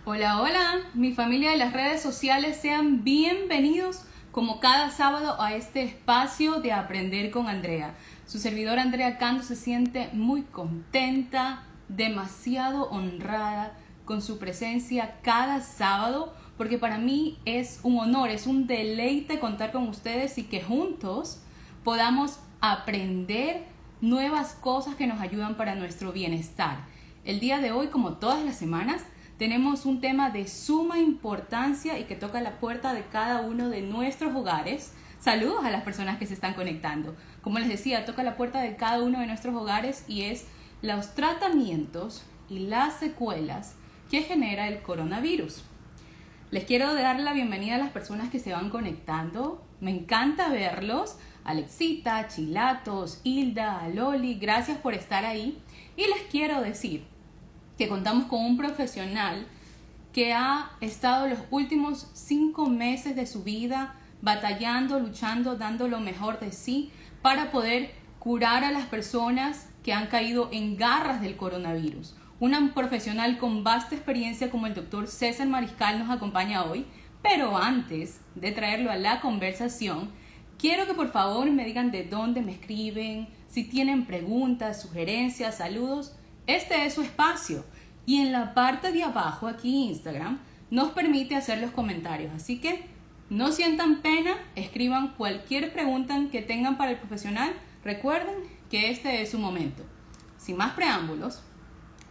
Hola, hola, mi familia de las redes sociales, sean bienvenidos como cada sábado a este espacio de Aprender con Andrea. Su servidora Andrea Cando se siente muy contenta, demasiado honrada con su presencia cada sábado, porque para mí es un honor, es un deleite contar con ustedes y que juntos podamos aprender nuevas cosas que nos ayudan para nuestro bienestar. El día de hoy, como todas las semanas, tenemos un tema de suma importancia y que toca la puerta de cada uno de nuestros hogares. Saludos a las personas que se están conectando. Como les decía, toca la puerta de cada uno de nuestros hogares y es los tratamientos y las secuelas que genera el coronavirus. Les quiero dar la bienvenida a las personas que se van conectando. Me encanta verlos. Alexita, Chilatos, Hilda, Loli, gracias por estar ahí. Y les quiero decir que contamos con un profesional que ha estado los últimos 5 meses de su vida batallando, luchando, dando lo mejor de sí para poder curar a las personas que han caído en garras del coronavirus. Una profesional con vasta experiencia como el doctor César Mariscal nos acompaña hoy, pero antes de traerlo a la conversación, quiero que por favor me digan de dónde me escriben, si tienen preguntas, sugerencias, saludos. Este es su espacio y en la parte de abajo, aquí Instagram, nos permite hacer los comentarios. Así que no sientan pena, escriban cualquier pregunta que tengan para el profesional. Recuerden que este es su momento. Sin más preámbulos,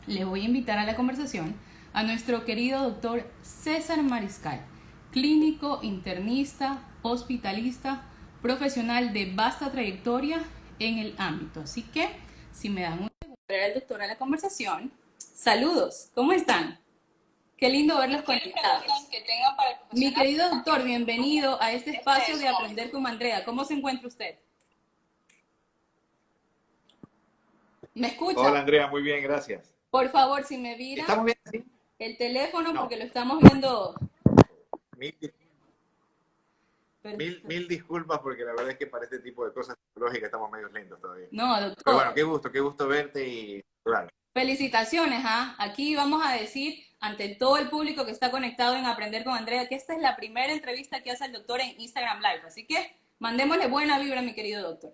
les voy a invitar a la conversación a nuestro querido doctor César Mariscal, clínico, internista, hospitalista, profesional de vasta trayectoria en el ámbito. Así que, si me dan un segundo, traer al doctor a la conversación. Saludos, ¿cómo están? Qué lindo verlos conectados. Mi querido doctor, bienvenido a este espacio de Aprender con Andrea. ¿Cómo se encuentra usted? ¿Me Hola escucha? Andrea, muy bien, gracias. Por favor, si me vira ¿Estamos bien así? el teléfono No, porque lo estamos viendo. mil, Perfecto. mil disculpas porque la verdad es que para este tipo de cosas tecnológicas estamos medio lentos todavía. No, Pero bueno, doctor. qué gusto verte y claro. Felicitaciones, ¿ah? Aquí vamos a decir ante todo el público que está conectado en Aprender con Andrea que esta es la primera entrevista que hace el doctor en Instagram Live. Así que mandémosle buena vibra, mi querido doctor.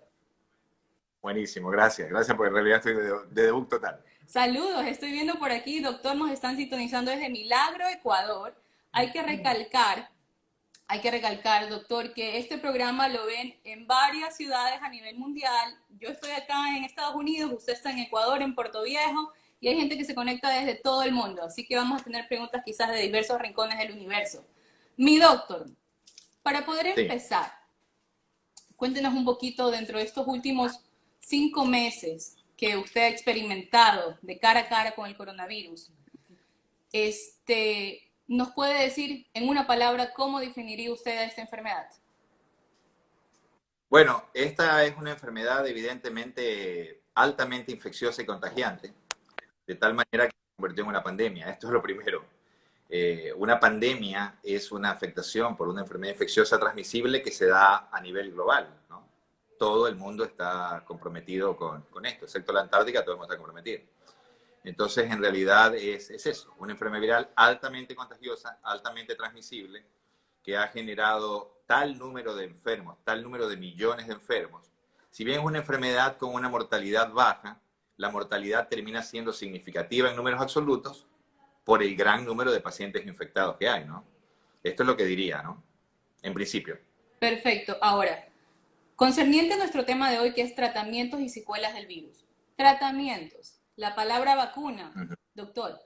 Buenísimo, gracias porque en realidad estoy de debut total. Saludos, estoy viendo por aquí, doctor, nos están sintonizando desde Milagro, Ecuador. Hay que recalcar, hay que recalcar, doctor, que este programa lo ven en varias ciudades a nivel mundial. Yo estoy acá en Estados Unidos, usted está en Ecuador, en Puerto Viejo, y hay gente que se conecta desde todo el mundo. Así que vamos a tener preguntas quizás de diversos rincones del universo. Mi doctor, para poder Sí. empezar, cuéntenos un poquito dentro de estos últimos 5 meses que usted ha experimentado de cara a cara con el coronavirus. ¿Nos puede decir en una palabra cómo definiría usted a esta enfermedad? Bueno, esta es una enfermedad evidentemente altamente infecciosa y contagiante, de tal manera que se convirtió en una pandemia. Esto es lo primero. Una pandemia es una afectación por una enfermedad infecciosa transmisible que se da a nivel global, ¿no? Todo el mundo está comprometido con esto, excepto la Antártica, todo el mundo está comprometido. Entonces, en realidad es eso, una enfermedad viral altamente contagiosa, altamente transmisible, que ha generado tal número de enfermos, tal número de millones de enfermos. Si bien es una enfermedad con una mortalidad baja, la mortalidad termina siendo significativa en números absolutos por el gran número de pacientes infectados que hay, ¿no? Esto es lo que diría, ¿no? En principio. Perfecto. Ahora, concerniente a nuestro tema de hoy, que es tratamientos y secuelas del virus. Tratamientos. La palabra vacuna, Uh -huh. doctor,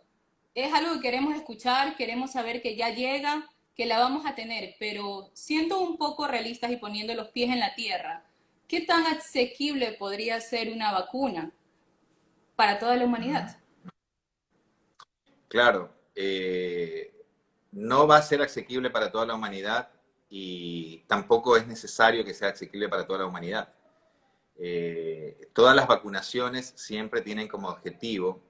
es algo que queremos escuchar, queremos saber que ya llega, que la vamos a tener, pero siendo un poco realistas y poniendo los pies en la tierra, ¿qué tan asequible podría ser una vacuna para toda la Uh -huh. humanidad? Claro, no va a ser asequible para toda la humanidad y tampoco es necesario que sea asequible para toda la humanidad. Todas las vacunaciones siempre tienen como objetivo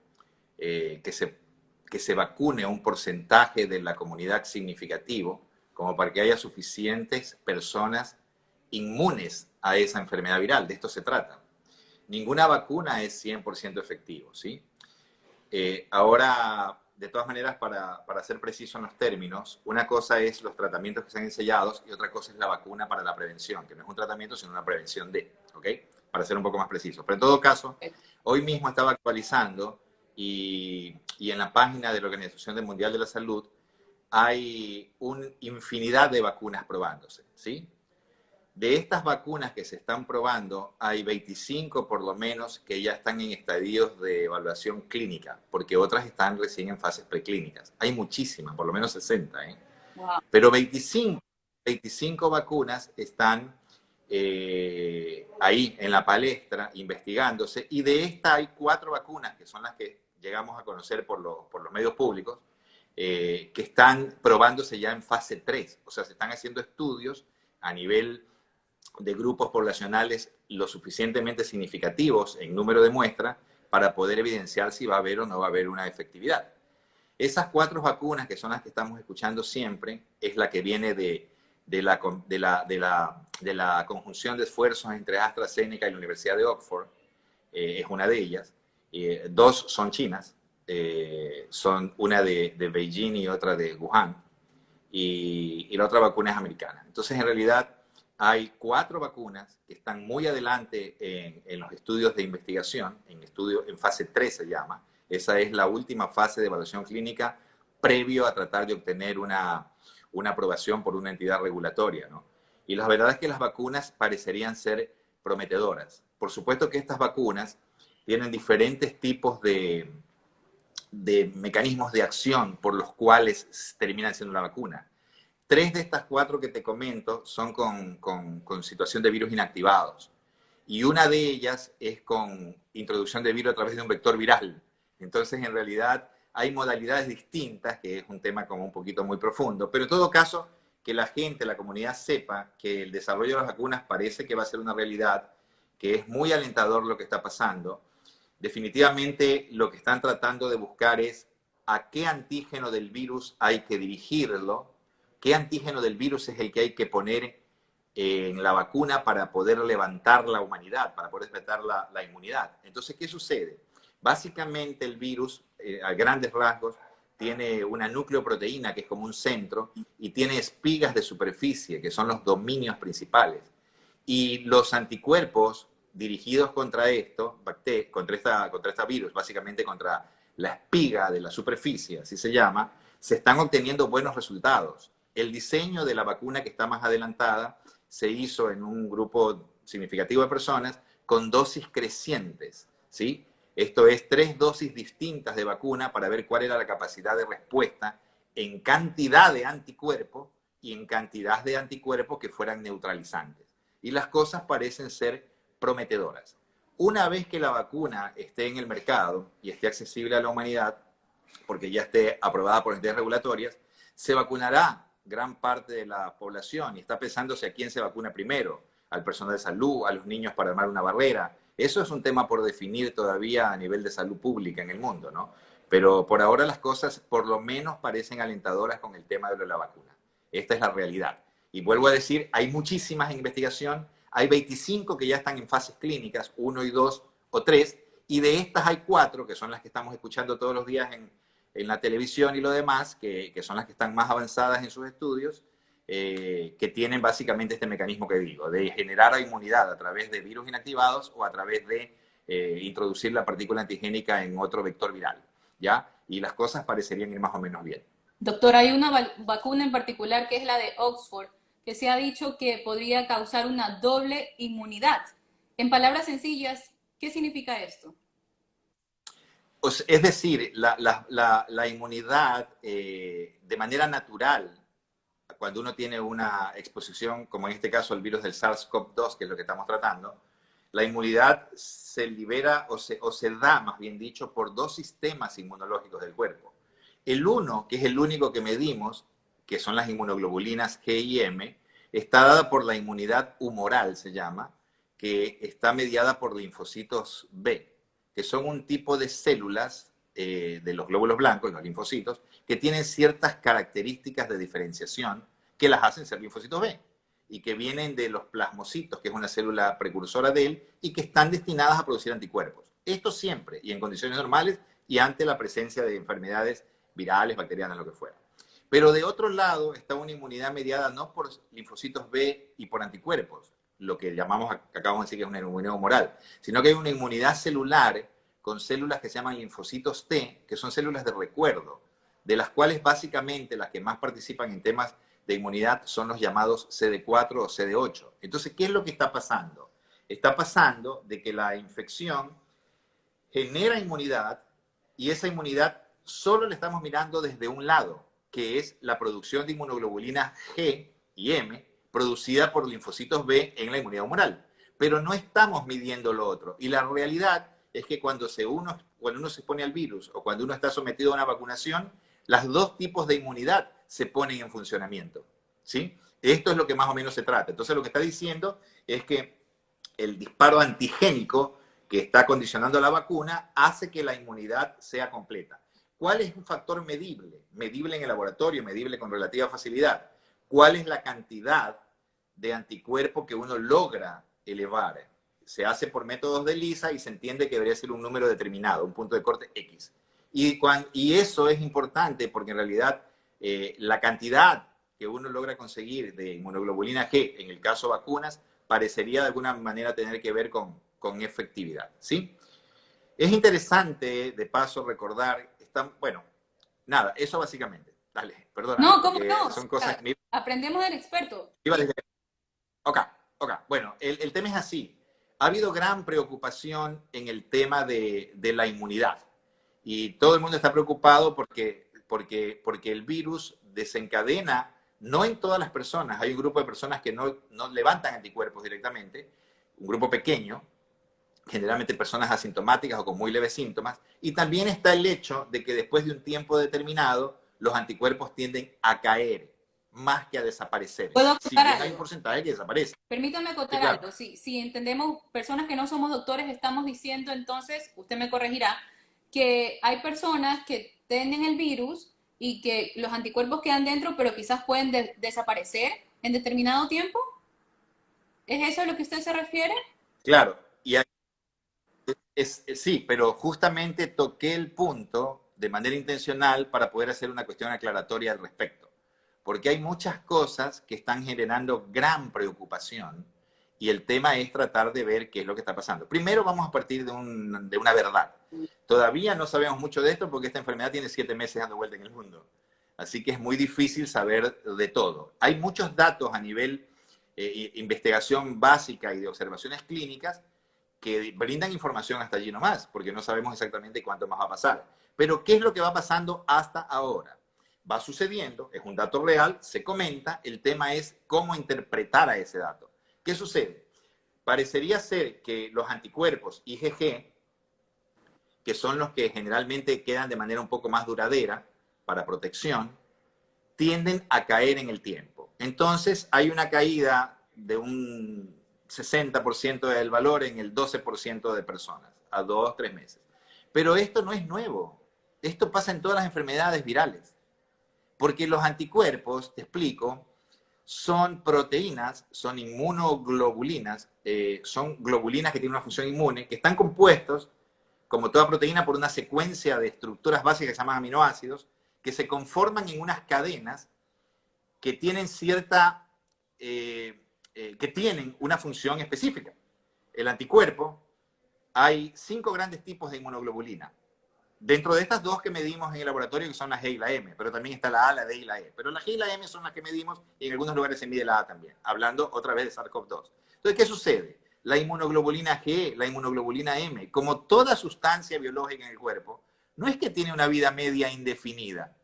que se vacune un porcentaje de la comunidad significativo, como para que haya suficientes personas inmunes a esa enfermedad viral. De esto se trata. Ninguna vacuna es 100% efectivo, ¿sí? Ahora, de todas maneras, para ser preciso en los términos, una cosa es los tratamientos que sean ensayados y otra cosa es la vacuna para la prevención, que no es un tratamiento, sino una prevención de, ¿ok? Para ser un poco más preciso. Pero en todo caso, hoy mismo estaba actualizando y en la página de la Organización Mundial de la Salud hay una infinidad de vacunas probándose, ¿sí? De estas vacunas que se están probando, hay 25 por lo menos que ya están en estadios de evaluación clínica, porque otras están recién en fases preclínicas. Hay muchísimas, por lo menos 60, ¿eh? Wow. Pero 25 vacunas están ahí en la palestra investigándose, y de estas hay 4 vacunas, que son las que llegamos a conocer por los medios públicos, que están probándose ya en fase 3. O sea, se están haciendo estudios a nivel de grupos poblacionales lo suficientemente significativos en número de muestras para poder evidenciar si va a haber o no va a haber una efectividad. Esas 4 vacunas, que son las que estamos escuchando siempre, es la que viene de la conjunción de esfuerzos entre AstraZeneca y la Universidad de Oxford, es una de ellas. 2 son chinas, son una de Beijing y otra de Wuhan, y la otra vacuna es americana. Entonces, en realidad, hay 4 vacunas que están muy adelante en los estudios de investigación, en fase 3 se llama. Esa es la última fase de evaluación clínica previo a tratar de obtener una aprobación por una entidad regulatoria, ¿no? Y la verdad es que las vacunas parecerían ser prometedoras. Por supuesto que estas vacunas tienen diferentes tipos de mecanismos de acción por los cuales terminan siendo la vacuna. 3 de estas 4 que te comento son con situación de virus inactivados. Y una de ellas es con introducción de virus a través de un vector viral. Entonces, en realidad, hay modalidades distintas, que es un tema como un poquito muy profundo. Pero en todo caso, que la gente, la comunidad sepa que el desarrollo de las vacunas parece que va a ser una realidad, que es muy alentador lo que está pasando. Definitivamente, lo que están tratando de buscar es a qué antígeno del virus hay que dirigirlo, qué antígeno del virus es el que hay que poner en la vacuna para poder levantar la humanidad, para poder despertar la inmunidad. Entonces, ¿qué sucede? Básicamente el virus, a grandes rasgos, tiene una nucleoproteína que es como un centro y tiene espigas de superficie, que son los dominios principales. Y los anticuerpos dirigidos contra esto, contra esta virus, básicamente contra la espiga de la superficie, así se llama, se están obteniendo buenos resultados. El diseño de la vacuna que está más adelantada se hizo en un grupo significativo de personas con dosis crecientes, ¿sí? Esto es 3 dosis distintas de vacuna para ver cuál era la capacidad de respuesta en cantidad de anticuerpos y en cantidad de anticuerpos que fueran neutralizantes. Y las cosas parecen ser prometedoras. Una vez que la vacuna esté en el mercado y esté accesible a la humanidad, porque ya esté aprobada por entidades regulatorias, se vacunará gran parte de la población y está pensándose a quién se vacuna primero, al personal de salud, a los niños para armar una barrera. Eso es un tema por definir todavía a nivel de salud pública en el mundo, ¿no? Pero por ahora las cosas por lo menos parecen alentadoras con el tema de la vacuna. Esta es la realidad. Y vuelvo a decir, hay muchísimas en investigación, hay 25 que ya están en fases clínicas, 1 y 2 o 3, y de estas hay 4, que son las que estamos escuchando todos los días en la televisión y lo demás, que son las que están más avanzadas en sus estudios, que tienen básicamente este mecanismo que digo, de generar inmunidad a través de virus inactivados o a través de introducir la partícula antigénica en otro vector viral, ¿ya? Y las cosas parecerían ir más o menos bien. Doctor, hay una vacuna en particular que es la de Oxford, que se ha dicho que podría causar una doble inmunidad. En palabras sencillas, ¿qué significa esto? Es decir, la inmunidad de manera natural, cuando uno tiene una exposición, como en este caso el virus del SARS-CoV-2, que es lo que estamos tratando, la inmunidad se libera o se da, más bien dicho, por 2 sistemas inmunológicos del cuerpo. El uno, que es el único que medimos, que son las inmunoglobulinas G y M, está dada por la inmunidad humoral, se llama, que está mediada por linfocitos B, que son un tipo de células de los glóbulos blancos, los linfocitos, que tienen ciertas características de diferenciación que las hacen ser linfocitos B y que vienen de los plasmocitos, que es una célula precursora de él, y que están destinadas a producir anticuerpos. Esto siempre, y en condiciones normales, y ante la presencia de enfermedades virales, bacterianas, lo que fuera. Pero de otro lado está una inmunidad mediada no por linfocitos B y por anticuerpos, lo que llamamos, acabamos de decir que es una inmunidad humoral, sino que hay una inmunidad celular con células que se llaman linfocitos T, que son células de recuerdo, de las cuales básicamente las que más participan en temas de inmunidad son los llamados CD4 o CD8. Entonces, ¿qué es lo que está pasando? Está pasando de que la infección genera inmunidad y esa inmunidad solo la estamos mirando desde un lado, que es la producción de inmunoglobulina G y M producida por linfocitos B en la inmunidad humoral. Pero no estamos midiendo lo otro. Y la realidad es que cuando uno se pone al virus o cuando uno está sometido a una vacunación, los dos tipos de inmunidad se ponen en funcionamiento. ¿Sí? Esto es lo que más o menos se trata. Entonces lo que está diciendo es que el disparo antigénico que está condicionando la vacuna hace que la inmunidad sea completa. ¿Cuál es un factor medible? Medible en el laboratorio, medible con relativa facilidad. ¿Cuál es la cantidad de anticuerpo que uno logra elevar? Se hace por métodos de ELISA y se entiende que debería ser un número determinado, un punto de corte X. Y eso es importante porque en realidad la cantidad que uno logra conseguir de inmunoglobulina G, en el caso vacunas, parecería de alguna manera tener que ver con efectividad, ¿sí? Es interesante, de paso, recordar, bueno, nada, eso básicamente. Dale, perdóname. No, ¿cómo no? Son cosas... Aprendemos del experto. Ok. Bueno, el tema es así. Ha habido gran preocupación en el tema de la inmunidad. Y todo el mundo está preocupado porque el virus desencadena, no en todas las personas, hay un grupo de personas que no levantan anticuerpos directamente, un grupo pequeño, generalmente personas asintomáticas o con muy leves síntomas, y también está el hecho de que después de un tiempo determinado, los anticuerpos tienden a caer más que a desaparecer. ¿Puedo acotar si bien algo? Hay un porcentaje que desaparece. Permítame acotar Sí, claro. algo. Si entendemos, personas que no somos doctores, estamos diciendo entonces, usted me corregirá, que hay personas que tienen el virus y que los anticuerpos quedan dentro, pero quizás pueden desaparecer en determinado tiempo. ¿Es eso a lo que usted se refiere? Claro, y sí, pero justamente toqué el punto de manera intencional para poder hacer una cuestión aclaratoria al respecto. Porque hay muchas cosas que están generando gran preocupación y el tema es tratar de ver qué es lo que está pasando. Primero vamos a partir de una verdad. Todavía no sabemos mucho de esto porque esta enfermedad tiene 7 meses dando vuelta en el mundo. Así que es muy difícil saber de todo. Hay muchos datos a nivel investigación básica y de observaciones clínicas que brindan información hasta allí nomás, porque no sabemos exactamente cuánto más va a pasar. Pero, ¿qué es lo que va pasando hasta ahora? Va sucediendo, es un dato real, se comenta, el tema es cómo interpretar a ese dato. ¿Qué sucede? Parecería ser que los anticuerpos IgG, que son los que generalmente quedan de manera un poco más duradera para protección, tienden a caer en el tiempo. Entonces, hay una caída de un 60% del valor en el 12% de personas, a 2 o 3 meses. Pero esto no es nuevo. Esto pasa en todas las enfermedades virales. Porque los anticuerpos, te explico, son proteínas, son inmunoglobulinas, son globulinas que tienen una función inmune, que están compuestos, como toda proteína, por una secuencia de estructuras básicas que se llaman aminoácidos, que se conforman en unas cadenas que tienen que tienen una función específica. El anticuerpo, hay 5 grandes tipos de inmunoglobulina. Dentro de estas 2 que medimos en el laboratorio, que son la G y la M, pero también está la A, la D y la E. Pero la G y la M son las que medimos y en algunos lugares se mide la A también, hablando otra vez de SARS-CoV-2. Entonces, ¿qué sucede? La inmunoglobulina G, la inmunoglobulina M, como toda sustancia biológica en el cuerpo, no es que tiene una vida media indefinida.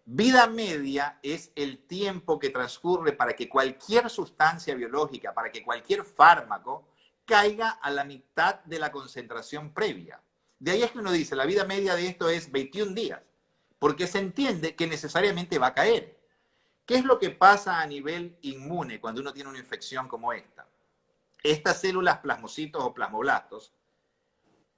Vida media es el tiempo que transcurre para que cualquier sustancia biológica, para que cualquier fármaco caiga a la mitad de la concentración previa. De ahí es que uno dice, la vida media de esto es 21 días, porque se entiende que necesariamente va a caer. ¿Qué es lo que pasa a nivel inmune cuando uno tiene una infección como esta? Estas células plasmocitos o plasmoblastos,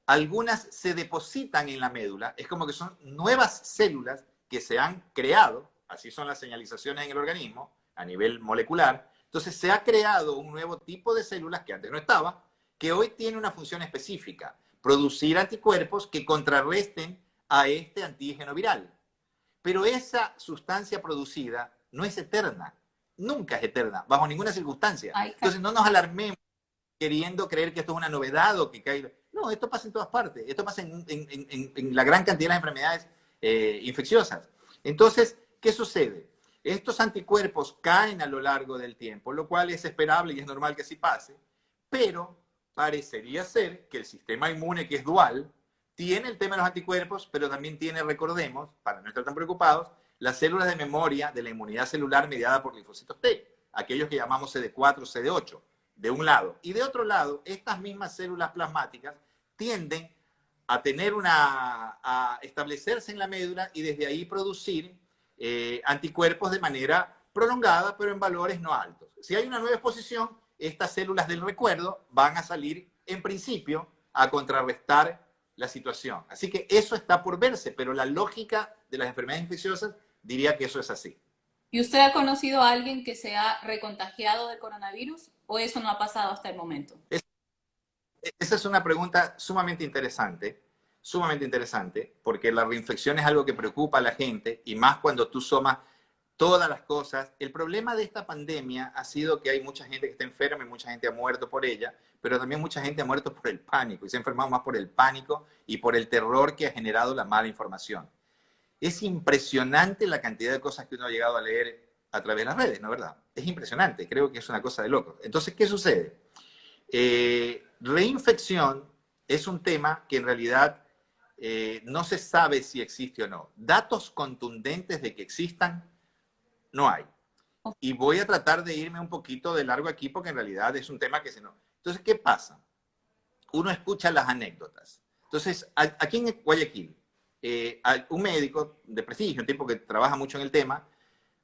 algunas se depositan en la médula, es como que son nuevas células que se han creado, así son las señalizaciones en el organismo, a nivel molecular. Entonces se ha creado un nuevo tipo de células que antes no estaba, que hoy tiene una función específica, producir anticuerpos que contrarresten a este antígeno viral. pero esa sustancia producida no es eterna, nunca es eterna, bajo ninguna circunstancia. Entonces no nos alarmemos queriendo creer que esto es una novedad o que cae. No, esto pasa en todas partes, esto pasa en la gran cantidad de las enfermedades infecciosas. Entonces, ¿qué sucede? Estos anticuerpos caen a lo largo del tiempo, lo cual es esperable y es normal que así pase, pero parecería ser que el sistema inmune, que es dual, tiene el tema de los anticuerpos, pero también tiene, recordemos, para no estar tan preocupados, las células de memoria de la inmunidad celular mediada por linfocitos T, aquellos que llamamos CD4, CD8, de un lado. Y de otro lado, estas mismas células plasmáticas tienden a a establecerse en la médula y desde ahí producir anticuerpos de manera prolongada, pero en valores no altos. Si hay una nueva exposición, estas células del recuerdo van a salir, en principio, a contrarrestar la situación. Así que eso está por verse, pero la lógica de las enfermedades infecciosas diría que eso es así. ¿Y usted ha conocido a alguien que se ha recontagiado de coronavirus o eso no ha pasado hasta el momento? Esa es una pregunta sumamente interesante, porque la reinfección es algo que preocupa a la gente y más cuando tú sumas todas las cosas. El problema de esta pandemia ha sido que hay mucha gente que está enferma y mucha gente ha muerto por ella, pero también mucha gente ha muerto por el pánico y se ha enfermado más por el pánico y por el terror que ha generado la mala información. Es impresionante la cantidad de cosas que uno ha llegado a leer a través de las redes, ¿no es verdad? Es impresionante, creo que es una cosa de locos. Entonces, ¿qué sucede? Reinfección es un tema que en realidad no se sabe si existe o no. Datos contundentes de que existan no hay. Y voy a tratar de irme un poquito de largo aquí porque en realidad es un tema que se no. Entonces, ¿qué pasa? Uno escucha las anécdotas. Entonces, aquí en Guayaquil, un médico de prestigio, un tipo que trabaja mucho en el tema,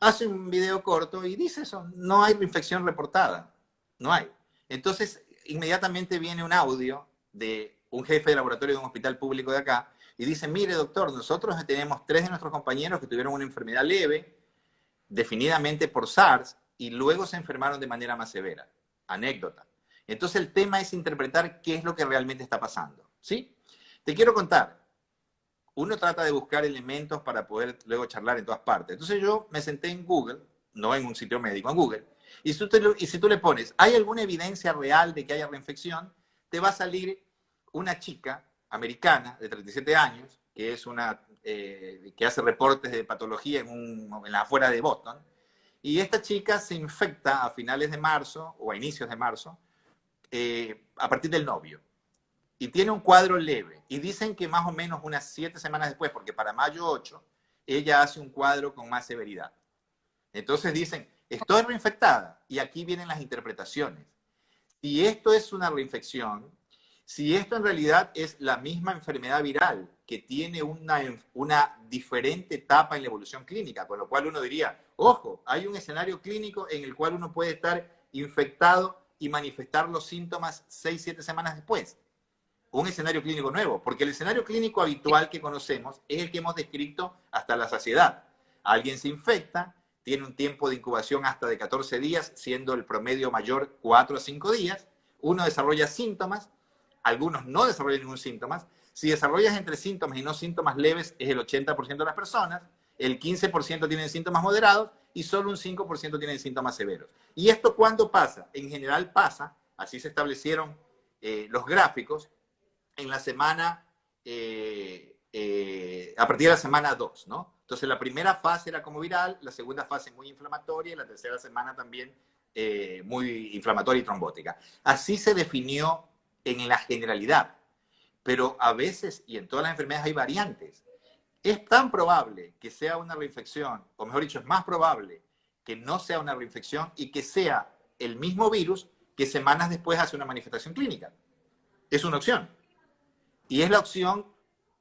hace un video corto y dice eso, no hay reinfección reportada, no hay. Entonces, inmediatamente viene un audio de un jefe de laboratorio de un hospital público de acá y dice, mire doctor, nosotros tenemos 3 de nuestros compañeros que tuvieron una enfermedad leve, definidamente por SARS, y luego se enfermaron de manera más severa. Anécdota. Entonces el tema es interpretar qué es lo que realmente está pasando, ¿sí? Te quiero contar. Uno trata de buscar elementos para poder luego charlar en todas partes. Entonces yo me senté en Google, no en un sitio médico, en Google, y si tú le pones, ¿hay alguna evidencia real de que haya reinfección? Te va a salir una chica americana de 37 años, que es que hace reportes de patología en la afuera de Boston, y esta chica se infecta a finales de marzo o a inicios de marzo a partir del novio. Y tiene un cuadro leve. Y dicen que más o menos unas 7 semanas después, porque para mayo 8, ella hace un cuadro con más severidad. Entonces dicen, estoy reinfectada. Y aquí vienen las interpretaciones. Si esto es una reinfección, si esto en realidad es la misma enfermedad viral que tiene una diferente etapa en la evolución clínica, con lo cual uno diría, ojo, hay un escenario clínico en el cual uno puede estar infectado y manifestar los síntomas 6, 7 semanas después. Un escenario clínico nuevo, porque el escenario clínico habitual que conocemos es el que hemos descrito hasta la saciedad. Alguien se infecta, tiene un tiempo de incubación hasta de 14 días, siendo el promedio mayor 4 a 5 días. Uno desarrolla síntomas, algunos no desarrollan ningún síntoma. Si desarrollas entre síntomas y no síntomas leves, es el 80% de las personas, el 15% tienen síntomas moderados y solo un 5% tienen síntomas severos. ¿Y esto cuándo pasa? En general pasa, así se establecieron los gráficos, en la semana, a partir de la semana 2, ¿no? Entonces la primera fase era como viral, la segunda fase muy inflamatoria y la tercera semana también muy inflamatoria y trombótica. Así se definió en la generalidad, pero a veces, y en todas las enfermedades hay variantes. Es tan probable que sea una reinfección, o mejor dicho, es más probable que no sea una reinfección y que sea el mismo virus que semanas después hace una manifestación clínica. Es una opción. Y es la opción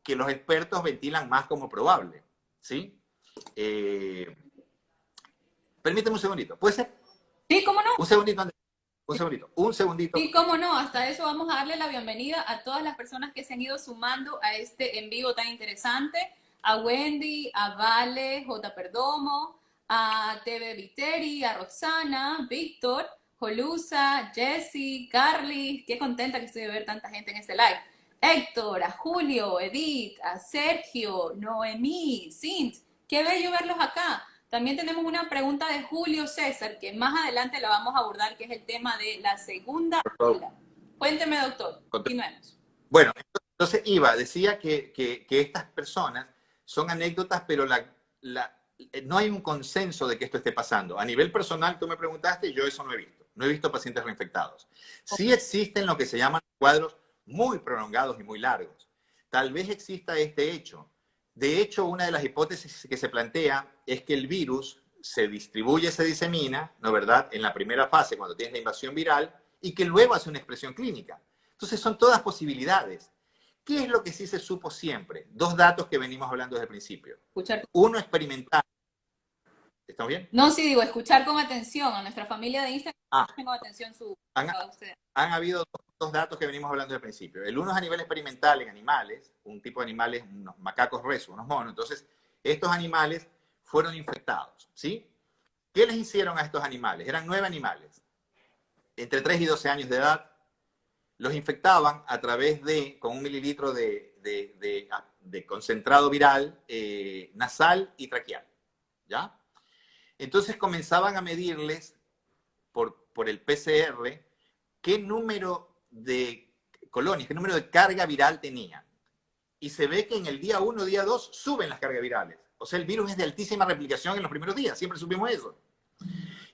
que los expertos ventilan más como probable, ¿sí? Permíteme un segundito, ¿puede ser? Sí, ¿cómo no? Un segundito, Andrés. Un segundito. Sí, cómo no, hasta eso vamos a darle la bienvenida a todas las personas que se han ido sumando a este en vivo tan interesante, a Wendy, a Vale, J. Perdomo, a TV Viteri, a Roxana, Víctor, Jolusa, Jessie, Carly, qué contenta que estoy de ver tanta gente en este live. Héctor, a Julio, Edith, a Sergio, Noemí, Cint, Qué bello verlos acá. También tenemos una pregunta de Julio César, que más adelante la vamos a abordar, que es el tema de la segunda ola. Cuénteme, doctor. Continuemos. Bueno, entonces decía que estas personas son anécdotas, pero no hay un consenso de que esto esté pasando. A nivel personal, tú me preguntaste, yo eso no he visto. No he visto pacientes reinfectados. Sí existen lo que se llaman cuadros muy prolongados y muy largos. Tal vez exista este hecho. De hecho, una de las hipótesis que se plantea es que el virus se distribuye, se disemina, ¿no verdad?, en la primera fase, cuando tienes la invasión viral, y que luego hace una expresión clínica. Entonces, son todas posibilidades. ¿Qué es lo que sí se supo siempre? Dos datos que venimos hablando desde el principio. Uno experimental. ¿Estamos bien? No, sí, digo, escuchar con atención a nuestra familia de Instagram. Tengo atención han habido dos datos que venimos hablando desde el principio. El uno es a nivel experimental en animales, un tipo de animales, unos macacos resus, unos monos. Entonces, estos animales fueron infectados, ¿sí? ¿Qué les hicieron a estos animales? Eran 9 animales, entre 3 y 12 años de edad. Los infectaban a través con 1 mililitro de concentrado viral nasal y traqueal, ¿ya? Entonces comenzaban a medirles por el PCR qué número de colonias, qué número de carga viral tenían. Y se ve que en el día 1, día 2, suben las cargas virales. O sea, el virus es de altísima replicación en los primeros días, siempre supimos eso.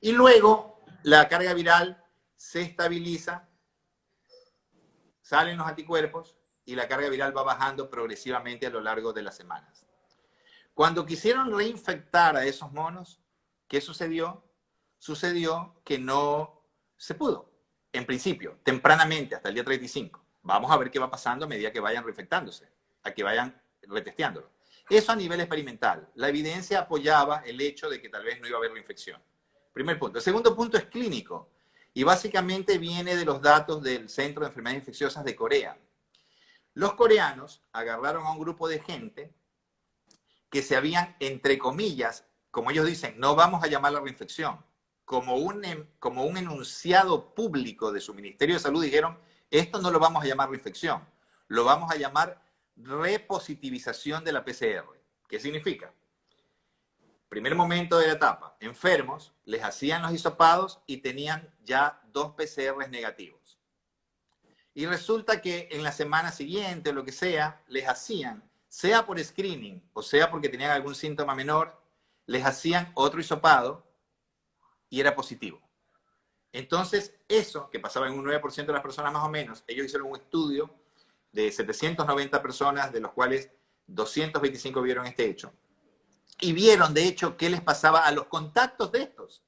Y luego la carga viral se estabiliza, salen los anticuerpos y la carga viral va bajando progresivamente a lo largo de las semanas. Cuando quisieron reinfectar a esos monos, ¿qué sucedió? Sucedió que no se pudo, en principio, tempranamente, hasta el día 35. Vamos a ver qué va pasando a medida que vayan reinfectándose, a que vayan retesteándolo. Eso a nivel experimental. La evidencia apoyaba el hecho de que tal vez no iba a haber reinfección. Primer punto. El segundo punto es clínico. Y básicamente viene de los datos del Centro de Enfermedades Infecciosas de Corea. Los coreanos agarraron a un grupo de gente que se habían, entre comillas, como ellos dicen, no vamos a llamar la reinfección, como un enunciado público de su Ministerio de Salud, dijeron, esto no lo vamos a llamar reinfección, lo vamos a llamar repositivización de la PCR. ¿Qué significa? Primer momento de la etapa, enfermos, les hacían los hisopados y tenían ya 2 PCRs negativos. Y resulta que en la semana siguiente o lo que sea, les hacían, sea por screening o sea porque tenían algún síntoma menor, les hacían otro hisopado y era positivo. Entonces, eso, que pasaba en un 9% de las personas más o menos, ellos hicieron un estudio de 790 personas, de los cuales 225 vieron este hecho. Y vieron, de hecho, qué les pasaba a los contactos de estos.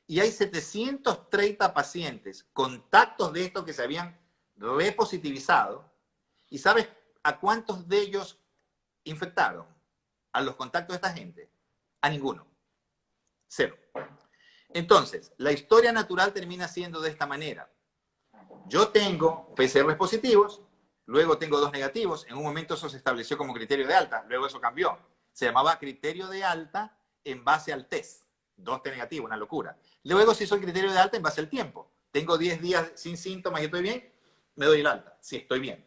Y hay 730 pacientes, contactos de estos que se habían repositivizado. ¿Y sabes a cuántos de ellos infectaron? A los contactos de esta gente. A ninguno. 0. Entonces, la historia natural termina siendo de esta manera. Yo tengo PCRs positivos, luego tengo 2 negativos. En un momento eso se estableció como criterio de alta, luego eso cambió. Se llamaba criterio de alta en base al test. 2 T negativos, una locura. Luego se hizo el criterio de alta en base al tiempo. Tengo 10 días sin síntomas y estoy bien, me doy el alta. Sí, estoy bien.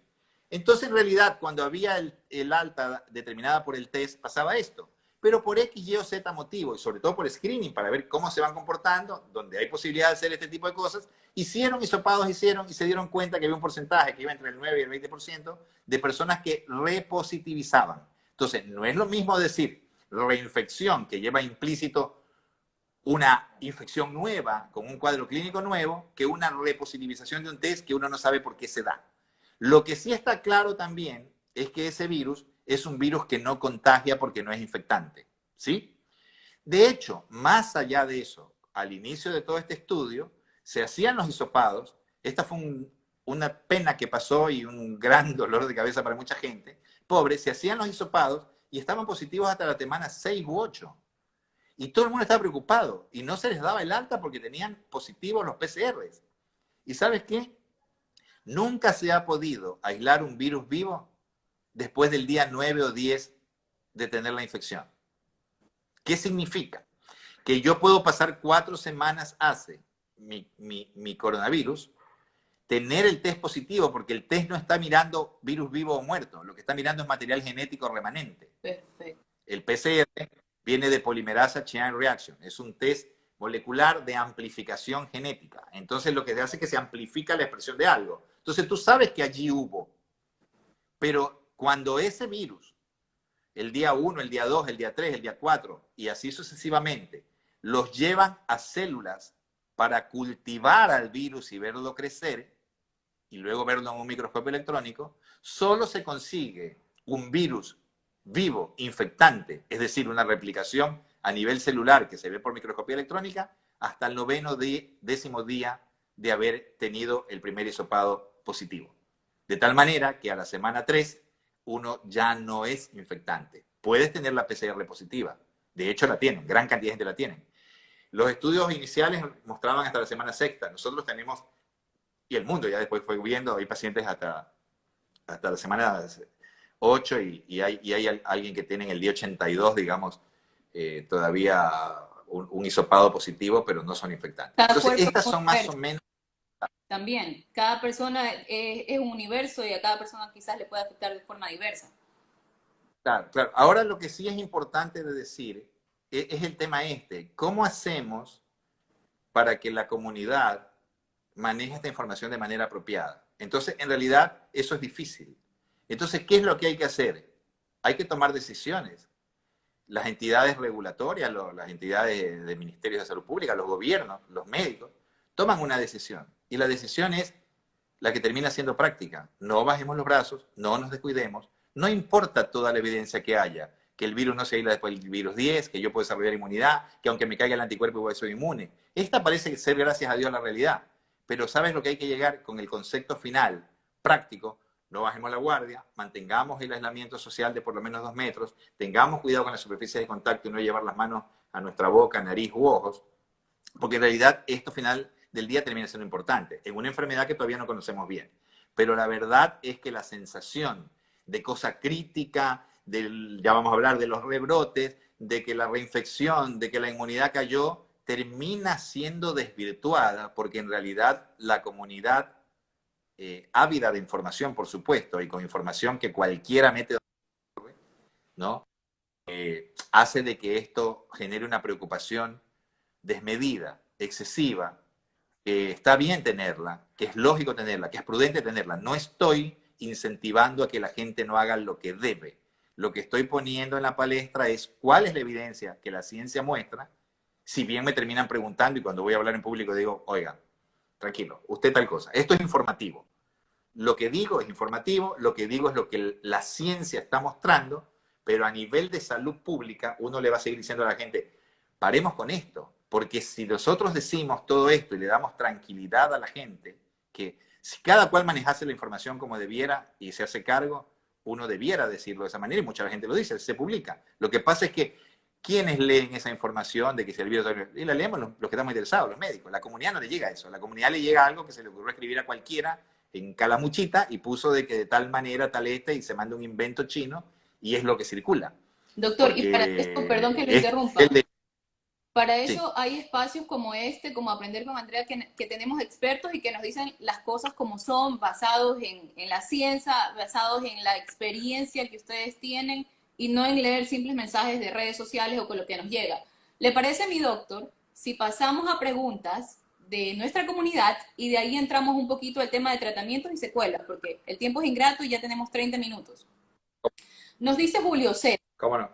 Entonces, en realidad, cuando había el alta determinada por el test, pasaba esto. Pero por X, Y o Z motivo, y sobre todo por screening, para ver cómo se van comportando, donde hay posibilidad de hacer este tipo de cosas, hicieron hisopados, y se dieron cuenta que había un porcentaje que iba entre el 9 y el 20% de personas que repositivizaban. Entonces, no es lo mismo decir reinfección, que lleva implícito una infección nueva con un cuadro clínico nuevo, que una repositivización de un test que uno no sabe por qué se da. Lo que sí está claro también es que ese virus es un virus que no contagia porque no es infectante, ¿sí? De hecho, más allá de eso, al inicio de todo este estudio, se hacían los hisopados. Esta fue una pena que pasó y un gran dolor de cabeza para mucha gente. Pobre, se hacían los hisopados y estaban positivos hasta la semana 6 u 8. Y todo el mundo estaba preocupado y no se les daba el alta porque tenían positivos los PCRs. ¿Y sabes qué? Nunca se ha podido aislar un virus vivo después del día 9 o 10 de tener la infección. ¿Qué significa? Que yo puedo pasar 4 semanas hace mi coronavirus, tener el test positivo, porque el test no está mirando virus vivo o muerto, lo que está mirando es material genético remanente. Perfecto. El PCR viene de polimerasa chain reaction. Es un test molecular de amplificación genética. Entonces lo que se hace es que se amplifica la expresión de algo. Entonces tú sabes que allí hubo. Pero cuando ese virus, el día 1, el día 2, el día 3, el día 4, y así sucesivamente, los llevan a células para cultivar al virus y verlo crecer, y luego verlo en un microscopio electrónico, solo se consigue un virus vivo, infectante, es decir, una replicación a nivel celular que se ve por microscopía electrónica, hasta el 10º día de haber tenido el primer hisopado positivo. De tal manera que a la semana 3 uno ya no es infectante. Puedes tener la PCR positiva. De hecho, la tienen. Gran cantidad de gente la tienen. Los estudios iniciales mostraban hasta la semana sexta. Nosotros tenemos, y el mundo ya después fue viendo, hay pacientes hasta la semana 8 y hay alguien que tiene en el día 82, digamos, todavía un hisopado positivo, pero no son infectantes. Cada Entonces, cuerpo es estas un son más o universo. menos... También, cada persona es un universo y a cada persona quizás le puede afectar de forma diversa. Claro, claro. Ahora lo que sí es importante de decir es el tema este. ¿Cómo hacemos para que la comunidad maneje esta información de manera apropiada? Entonces, en realidad, eso es difícil. Entonces, ¿qué es lo que hay que hacer? Hay que tomar decisiones. Las entidades regulatorias, las entidades de ministerios de salud pública, los gobiernos, los médicos, toman una decisión. Y la decisión es la que termina siendo práctica. No bajemos los brazos, no nos descuidemos, no importa toda la evidencia que haya, que el virus no se aísla después del virus 10, que yo puedo desarrollar inmunidad, que aunque me caiga el anticuerpo igual soy inmune. Esta parece ser, gracias a Dios, la realidad. Pero ¿sabes lo que hay que llegar con el concepto final, práctico? No bajemos la guardia, mantengamos el aislamiento social de por lo menos 2 metros, tengamos cuidado con las superficies de contacto y no llevar las manos a nuestra boca, nariz u ojos, porque en realidad esto final del día termina siendo importante, en una enfermedad que todavía no conocemos bien. Pero la verdad es que la sensación de cosa crítica, ya vamos a hablar de los rebrotes, de que la reinfección, de que la inmunidad cayó, termina siendo desvirtuada, porque en realidad la comunidad ávida de información, por supuesto, y con información que cualquiera mete, ¿no? Hace de que esto genere una preocupación desmedida, excesiva, que está bien tenerla, que es lógico tenerla, que es prudente tenerla. No estoy incentivando a que la gente no haga lo que debe. Lo que estoy poniendo en la palestra es cuál es la evidencia que la ciencia muestra, si bien me terminan preguntando y cuando voy a hablar en público digo, oiga, tranquilo, usted tal cosa. Esto es informativo. Lo que digo es informativo, lo que digo es lo que la ciencia está mostrando, pero a nivel de salud pública uno le va a seguir diciendo a la gente, paremos con esto, porque si nosotros decimos todo esto y le damos tranquilidad a la gente, que si cada cual manejase la información como debiera y se hace cargo, uno debiera decirlo de esa manera y mucha gente lo dice, se publica. Lo que pasa es que ¿quiénes leen esa información de que si el virus... Y la leemos los que estamos interesados, los médicos. La comunidad no le llega a eso. A la comunidad le llega algo que se le ocurrió escribir a cualquiera en calamuchita y puso de que de tal manera, tal y se manda un invento chino y es lo que circula. Doctor, y para esto, perdón que Porque lo es interrumpa, para sí. eso hay espacios como este, como Aprender con Andrea, que tenemos expertos y que nos dicen las cosas como son, basados en la ciencia, basados en la experiencia que ustedes tienen y no en leer simples mensajes de redes sociales o con lo que nos llega. ¿Le parece, mi doctor, si pasamos a preguntas de nuestra comunidad y de ahí entramos un poquito al tema de tratamientos y secuelas? Porque el tiempo es ingrato y ya tenemos 30 minutos. Nos dice Julio C. ¿Cómo no?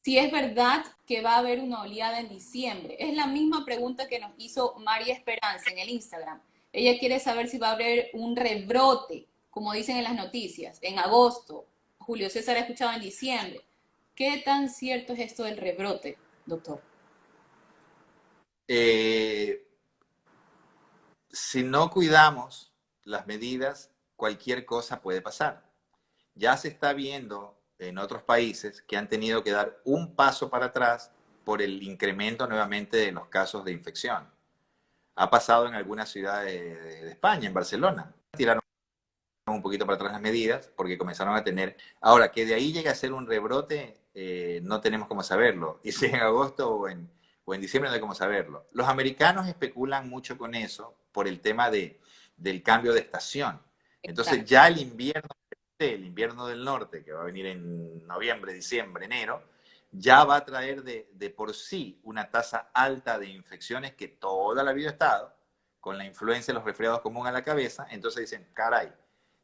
Si es verdad que va a haber una oleada en diciembre. Es la misma pregunta que nos hizo María Esperanza en el Instagram. Ella quiere saber si va a haber un rebrote, como dicen en las noticias, en agosto. Julio César ha escuchado en diciembre. ¿Qué tan cierto es esto del rebrote, doctor? Si no cuidamos las medidas, cualquier cosa puede pasar. Ya se está viendo en otros países que han tenido que dar un paso para atrás por el incremento nuevamente de los casos de infección. Ha pasado en algunas ciudades de España, en Barcelona. Tiraron un poquito para atrás las medidas porque comenzaron a tener... Ahora, que de ahí llegue a ser un rebrote, no tenemos cómo saberlo. Y si en agosto o en diciembre no hay cómo saberlo. Los americanos especulan mucho con eso por el tema del cambio de estación. Entonces ya el invierno del norte, que va a venir en noviembre, diciembre, enero, ya va a traer de por sí una tasa alta de infecciones que toda la vida ha estado, con la influencia de los resfriados común a la cabeza. Entonces dicen, caray,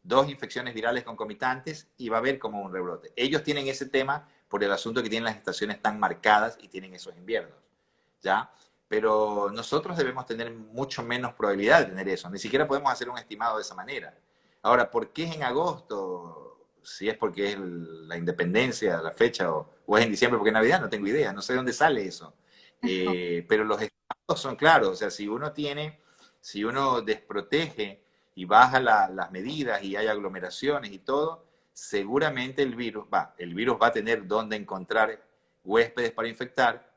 2 infecciones virales concomitantes y va a haber como un rebrote. Ellos tienen ese tema por el asunto que tienen las estaciones tan marcadas y tienen esos inviernos, ¿ya? Pero nosotros debemos tener mucho menos probabilidad de tener eso. Ni siquiera podemos hacer un estimado de esa manera. Ahora, ¿por qué es en agosto? Si es porque es la independencia, la fecha, o es en diciembre porque es Navidad, no tengo idea. No sé de dónde sale eso. Pero los estimados son claros. O sea, si uno desprotege y baja las medidas y hay aglomeraciones y todo, seguramente el virus va a tener dónde encontrar huéspedes para infectar.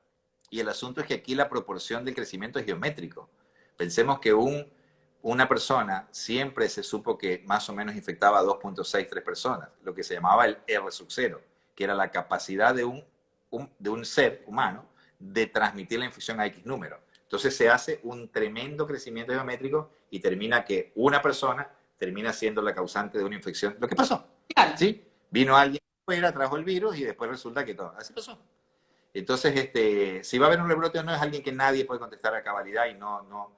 Y el asunto es que aquí la proporción de crecimiento es geométrico. Pensemos que una persona siempre se supo que más o menos infectaba a 2.63 personas, lo que se llamaba el R sub 0, que era la capacidad de un ser humano de transmitir la infección a X número. Entonces se hace un tremendo crecimiento geométrico y termina que una persona termina siendo la causante de una infección. Lo que pasó, Claro. ¿sí? Vino alguien afuera, trajo el virus y después resulta que todo. Así pasó. Entonces, si va a haber un rebrote o no, es alguien que nadie puede contestar a cabalidad y no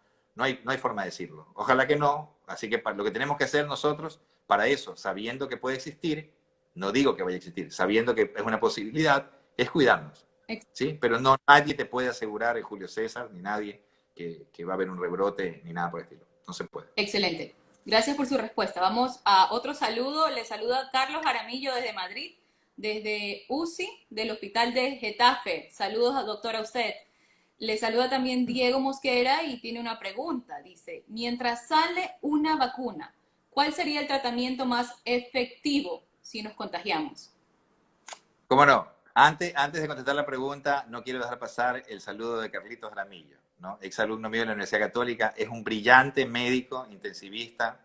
hay forma de decirlo. Ojalá que no. Así que lo que tenemos que hacer nosotros para eso, sabiendo que puede existir, no digo que vaya a existir, sabiendo que es una posibilidad, es cuidarnos. ¿Sí? Pero no, nadie te puede asegurar, Julio César, ni nadie, que va a haber un rebrote, ni nada por el estilo. No se puede. Excelente. Gracias por su respuesta. Vamos a otro saludo. Le saluda Carlos Jaramillo desde Madrid, desde UCI del Hospital de Getafe. Saludos a doctora a usted. Le saluda también Diego Mosquera y tiene una pregunta. Dice, mientras sale una vacuna, ¿cuál sería el tratamiento más efectivo si nos contagiamos? ¿Cómo no? Antes de contestar la pregunta, no quiero dejar pasar el saludo de Carlitos Jaramillo, ¿no? Exalumno mío de la Universidad Católica. Es un brillante médico intensivista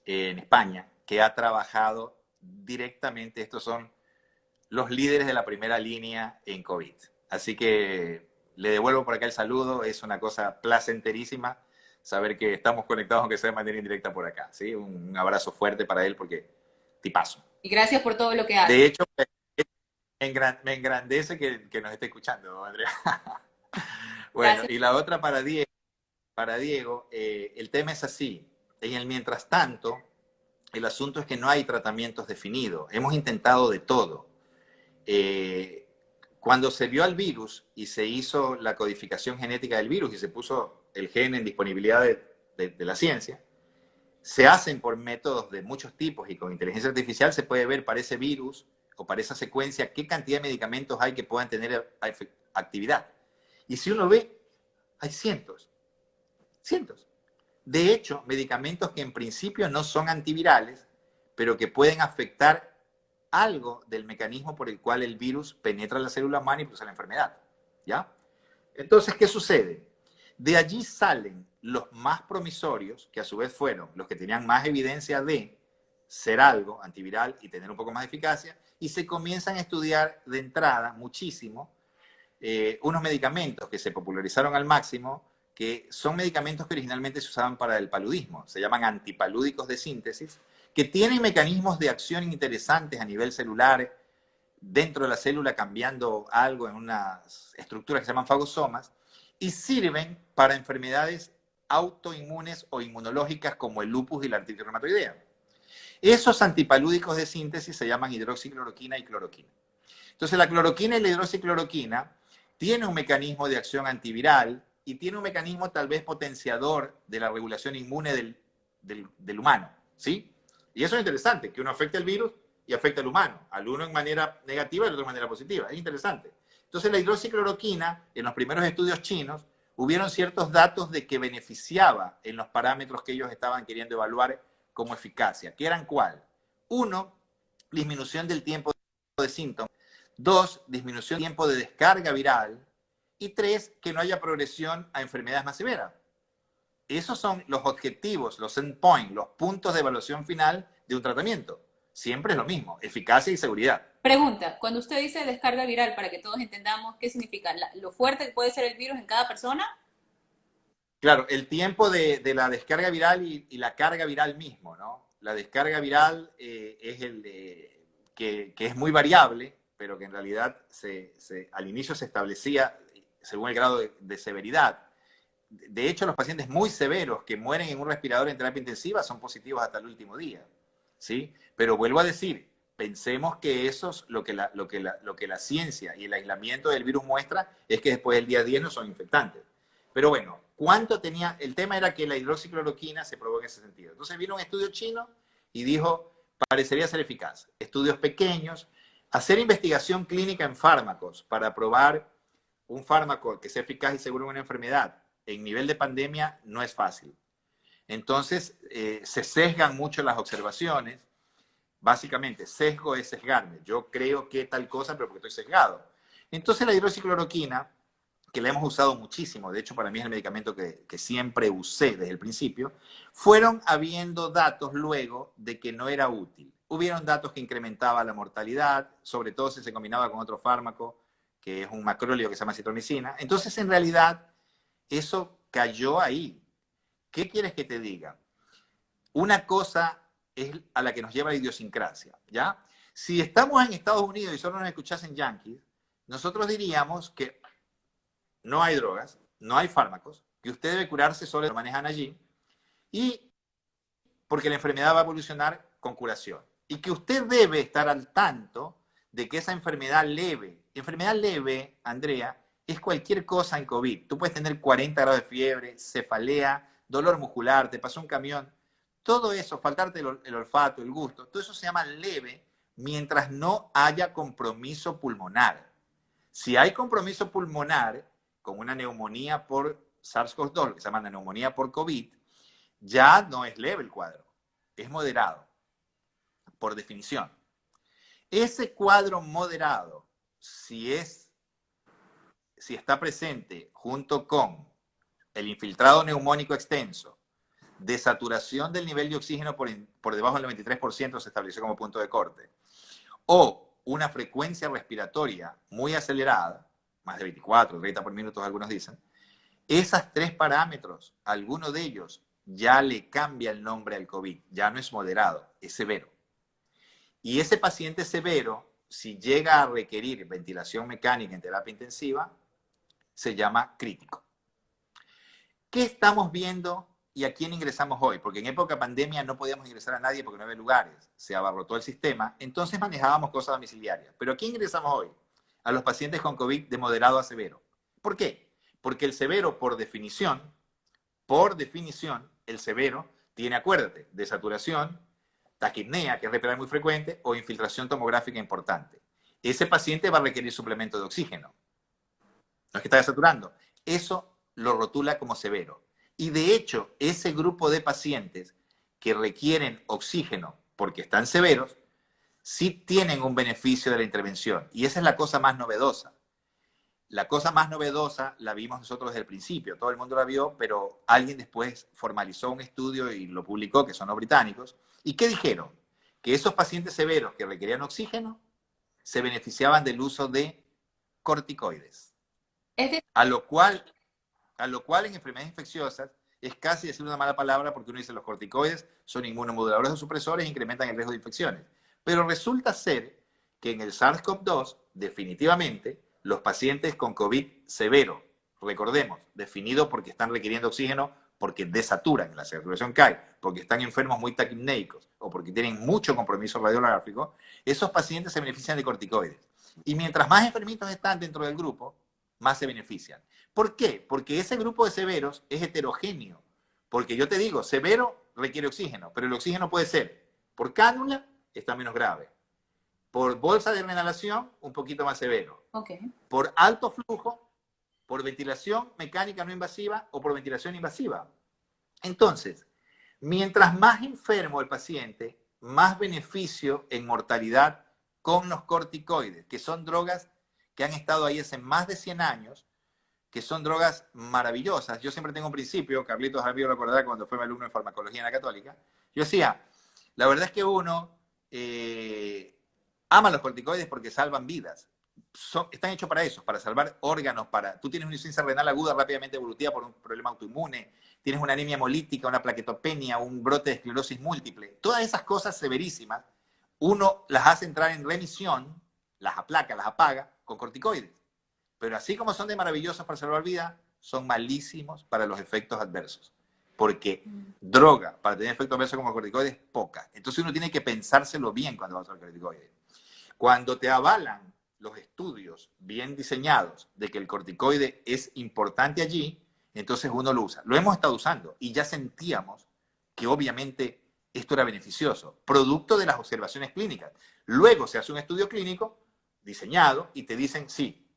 en España que ha trabajado directamente. Estos son los líderes de la primera línea en COVID. Así que le devuelvo por acá el saludo. Es una cosa placenterísima saber que estamos conectados, aunque sea de manera indirecta por acá, ¿sí? Un abrazo fuerte para él porque tipazo. Y gracias por todo lo que hace. De hecho, me engrandece que nos esté escuchando, Andrea. Bueno, Gracias. y la otra para Diego, el tema es así. En el mientras tanto, el asunto es que no hay tratamientos definidos. Hemos intentado de todo. Cuando se vio al virus y se hizo la codificación genética del virus y se puso el gen en disponibilidad de la ciencia, se hacen por métodos de muchos tipos y con inteligencia artificial se puede ver para ese virus o para esa secuencia qué cantidad de medicamentos hay que puedan tener actividad. Y si uno ve, hay cientos. De hecho, medicamentos que en principio no son antivirales, pero que pueden afectar algo del mecanismo por el cual el virus penetra la célula humana y produce la enfermedad. ¿Ya? Entonces, ¿qué sucede? De allí salen los más promisorios, que a su vez fueron los que tenían más evidencia de ser algo antiviral y tener un poco más de eficacia, y se comienzan a estudiar de entrada muchísimo unos medicamentos que se popularizaron al máximo, que son medicamentos que originalmente se usaban para el paludismo, se llaman antipalúdicos de síntesis, que tienen mecanismos de acción interesantes a nivel celular, dentro de la célula cambiando algo en unas estructuras que se llaman fagosomas, y sirven para enfermedades autoinmunes o inmunológicas como el lupus y la artritis reumatoidea. Esos antipalúdicos de síntesis se llaman hidroxicloroquina y cloroquina. Entonces la cloroquina y la hidroxicloroquina tienen un mecanismo de acción antiviral y tiene un mecanismo tal vez potenciador de la regulación inmune del humano, ¿sí? Y eso es interesante, que uno afecte al virus y afecte al humano, al uno en manera negativa y al otro en manera positiva. Es interesante. Entonces la hidroxicloroquina, en los primeros estudios chinos, hubieron ciertos datos de que beneficiaba en los parámetros que ellos estaban queriendo evaluar como eficacia. ¿Qué eran cuál? Uno, disminución del tiempo de síntomas. Dos, disminución del tiempo de descarga viral. Y tres, que no haya progresión a enfermedades más severas. Esos son los objetivos, los endpoints, los puntos de evaluación final de un tratamiento. Siempre es lo mismo, eficacia y seguridad. Pregunta, cuando usted dice descarga viral, para que todos entendamos qué significa, lo fuerte que puede ser el virus en cada persona. Claro, el tiempo de la descarga viral y la carga viral mismo, ¿no? La descarga viral es que es muy variable pero que en realidad al inicio se establecía según el grado de severidad. De hecho, los pacientes muy severos que mueren en un respirador en terapia intensiva son positivos hasta el último día, ¿sí? Pero vuelvo a decir, pensemos que eso es lo que la ciencia y el aislamiento del virus muestra, es que después del día 10 no son infectantes. Pero bueno, ¿cuánto tenía? El tema era que la hidroxicloroquina se probó en ese sentido. Entonces vino un estudio chino y dijo, parecería ser eficaz. Estudios pequeños, hacer investigación clínica en fármacos para probar un fármaco que sea eficaz y seguro en una enfermedad en nivel de pandemia no es fácil. Entonces, se sesgan mucho las observaciones. Básicamente, sesgo es sesgarme. Yo creo que tal cosa, pero porque estoy sesgado. Entonces, la hidroxicloroquina, que la hemos usado muchísimo, de hecho, para mí es el medicamento que siempre usé desde el principio, fueron habiendo datos luego de que no era útil. Hubieron datos que incrementaba la mortalidad, sobre todo si se combinaba con otro fármaco, que es un macróleo que se llama citromicina. Entonces, en realidad, eso cayó ahí. ¿Qué quieres que te diga? Una cosa es a la que nos lleva la idiosincrasia, ¿ya? Si estamos en Estados Unidos y solo nos escuchasen yanquis, nosotros diríamos que no hay drogas, no hay fármacos, que usted debe curarse solo lo manejan allí, y porque la enfermedad va a evolucionar con curación. Y que usted debe estar al tanto de que esa enfermedad leve, Andrea, es cualquier cosa en COVID. Tú puedes tener 40 grados de fiebre, cefalea, dolor muscular, te pasó un camión. Todo eso, faltarte el olfato, el gusto, todo eso se llama leve mientras no haya compromiso pulmonar. Si hay compromiso pulmonar, con una neumonía por SARS-CoV-2, que se llama neumonía por COVID, ya no es leve el cuadro, es moderado, por definición. Ese cuadro moderado, si está presente junto con el infiltrado neumónico extenso, desaturación del nivel de oxígeno por debajo del 93% se estableció como punto de corte, o una frecuencia respiratoria muy acelerada, más de 24, 30 por minuto algunos dicen, esas tres parámetros, alguno de ellos ya le cambia el nombre al COVID, ya no es moderado, es severo. Y ese paciente severo, si llega a requerir ventilación mecánica en terapia intensiva, se llama crítico. ¿Qué estamos viendo y a quién ingresamos hoy? Porque en época pandemia no podíamos ingresar a nadie porque no había lugares, se abarrotó el sistema, entonces manejábamos cosas domiciliarias. ¿Pero a quién ingresamos hoy? A los pacientes con COVID de moderado a severo. ¿Por qué? Porque el severo, por definición, el severo tiene, acuérdate, desaturación, taquipnea, que es respirar muy frecuente, o infiltración tomográfica importante. Ese paciente va a requerir suplemento de oxígeno. No es que está desaturando. Eso lo rotula como severo. Y de hecho, ese grupo de pacientes que requieren oxígeno porque están severos, sí tienen un beneficio de la intervención. Y esa es la cosa más novedosa. La cosa más novedosa la vimos nosotros desde el principio. Todo el mundo la vio, pero alguien después formalizó un estudio y lo publicó, que son los británicos. ¿Y qué dijeron? Que esos pacientes severos que requerían oxígeno se beneficiaban del uso de corticoides. A lo cual en enfermedades infecciosas es casi decir una mala palabra porque uno dice los corticoides son inmunomoduladores o supresores e incrementan el riesgo de infecciones. Pero resulta ser que en el SARS-CoV-2 definitivamente los pacientes con COVID severo, recordemos, definido porque están requiriendo oxígeno, porque desaturan, la saturación cae, porque están enfermos muy taquipnéicos o porque tienen mucho compromiso radiográfico, esos pacientes se benefician de corticoides. Y mientras más enfermitos están dentro del grupo, más se benefician. ¿Por qué? Porque ese grupo de severos es heterogéneo. Porque yo te digo, severo requiere oxígeno, pero el oxígeno puede ser por cánula, está menos grave. Por bolsa de inhalación, un poquito más severo. Okay. Por alto flujo, por ventilación mecánica no invasiva o por ventilación invasiva. Entonces, mientras más enfermo el paciente, más beneficio en mortalidad con los corticoides, que son drogas que han estado ahí hace más de 100 años, que son drogas maravillosas. Yo siempre tengo un principio, Carlitos Jaramillo recordará cuando fue mi alumno en farmacología en la Católica. Yo decía, la verdad es que uno ama los corticoides porque salvan vidas. Están hechos para eso, para salvar órganos, tú tienes una insuficiencia renal aguda rápidamente evolutiva por un problema autoinmune, tienes una anemia hemolítica, una plaquetopenia, un brote de esclerosis múltiple. Todas esas cosas severísimas, uno las hace entrar en remisión las aplaca, las apaga con corticoides. Pero así como son de maravillosos para salvar vidas, son malísimos para los efectos adversos. Porque droga para tener efectos adversos como corticoides, poca. Entonces uno tiene que pensárselo bien cuando va a usar corticoides. Cuando te avalan los estudios bien diseñados de que el corticoide es importante allí, entonces uno lo usa. Lo hemos estado usando y ya sentíamos que obviamente esto era beneficioso, producto de las observaciones clínicas. Luego se hace un estudio clínico diseñado y te dicen, sí,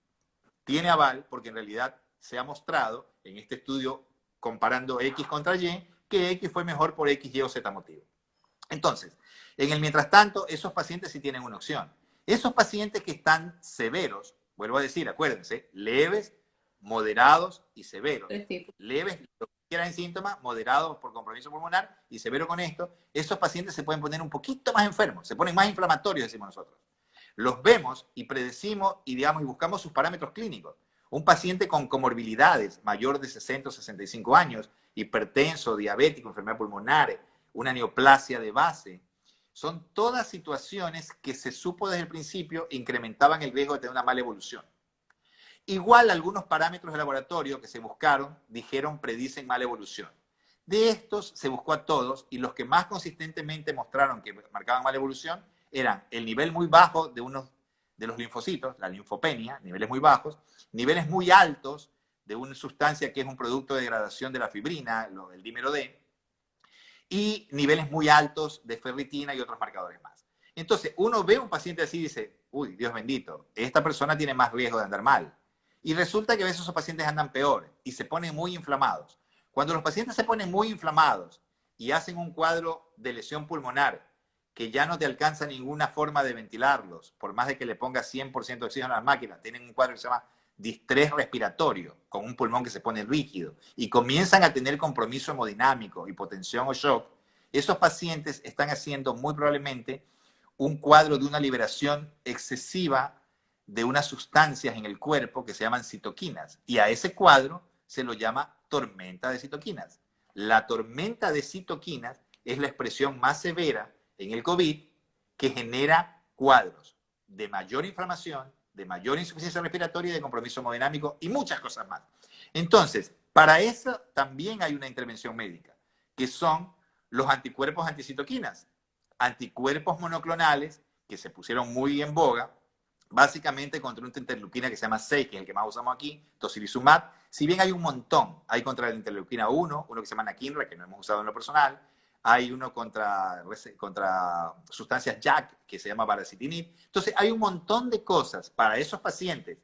tiene aval porque en realidad se ha mostrado en este estudio comparando X contra Y que X fue mejor por X, Y o Z motivo. Entonces, en el mientras tanto, esos pacientes sí tienen una opción. Esos pacientes que están severos, vuelvo a decir, acuérdense, leves, moderados y severos. Leves, lo que quieran en síntomas, moderados por compromiso pulmonar y severo con esto, esos pacientes se pueden poner un poquito más enfermos, se ponen más inflamatorios, decimos nosotros. Los vemos y predecimos y, digamos, y buscamos sus parámetros clínicos. Un paciente con comorbilidades, mayor de 60 o 65 años, hipertenso, diabético, enfermedad pulmonar, una neoplasia de base, son todas situaciones que se supo desde el principio incrementaban el riesgo de tener una mala evolución. Igual algunos parámetros de laboratorio que se buscaron, dijeron, predicen mala evolución. De estos se buscó a todos y los que más consistentemente mostraron que marcaban mala evolución eran el nivel muy bajo de unos de los linfocitos, la linfopenia, niveles muy bajos, niveles muy altos de una sustancia que es un producto de degradación de la fibrina, el dímero D, y niveles muy altos de ferritina y otros marcadores más. Entonces, uno ve a un paciente así y dice, uy, Dios bendito, esta persona tiene más riesgo de andar mal. Y resulta que a veces esos pacientes andan peor y se ponen muy inflamados. Cuando los pacientes se ponen muy inflamados y hacen un cuadro de lesión pulmonar que ya no te alcanza ninguna forma de ventilarlos, por más de que le pongas 100% de oxígeno a las máquinas, tienen un cuadro que se llama distrés respiratorio, con un pulmón que se pone rígido, y comienzan a tener compromiso hemodinámico, hipotensión o shock, esos pacientes están haciendo muy probablemente un cuadro de una liberación excesiva de unas sustancias en el cuerpo que se llaman citoquinas, y a ese cuadro se lo llama tormenta de citoquinas. La tormenta de citoquinas es la expresión más severa en el COVID que genera cuadros de mayor inflamación, de mayor insuficiencia respiratoria y de compromiso hemodinámico y muchas cosas más. Entonces, para eso también hay una intervención médica, que son los anticuerpos anticitoquinas, anticuerpos monoclonales que se pusieron muy en boga, básicamente contra una interleuquina que se llama 6, que es el que más usamos aquí, tocilizumab. Si bien hay un montón, hay contra la interleuquina 1, uno que se llama anakinra, que no hemos usado en lo personal, hay uno contra sustancias JAK, que se llama baricitinib. Entonces, hay un montón de cosas para esos pacientes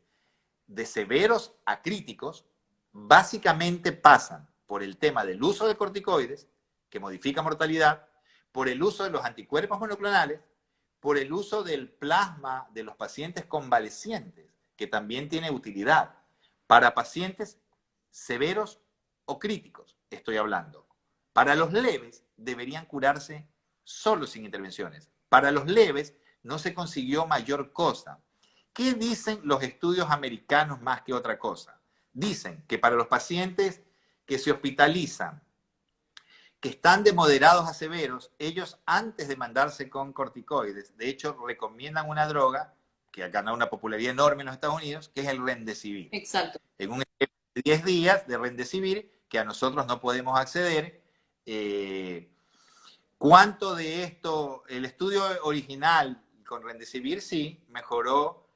de severos a críticos, básicamente pasan por el tema del uso de corticoides, que modifica mortalidad, por el uso de los anticuerpos monoclonales, por el uso del plasma de los pacientes convalecientes, que también tiene utilidad para pacientes severos o críticos, estoy hablando. Para los leves, deberían curarse solo sin intervenciones. Para los leves, no se consiguió mayor cosa. ¿Qué dicen los estudios americanos más que otra cosa? Dicen que para los pacientes que se hospitalizan, que están de moderados a severos, ellos antes de mandarse con corticoides, de hecho recomiendan una droga que ha ganado una popularidad enorme en los Estados Unidos, que es el Remdesivir. Exacto. En un esquema de 10 días de Remdesivir, que a nosotros no podemos acceder. ¿Cuánto de esto, el estudio original con Remdesivir sí mejoró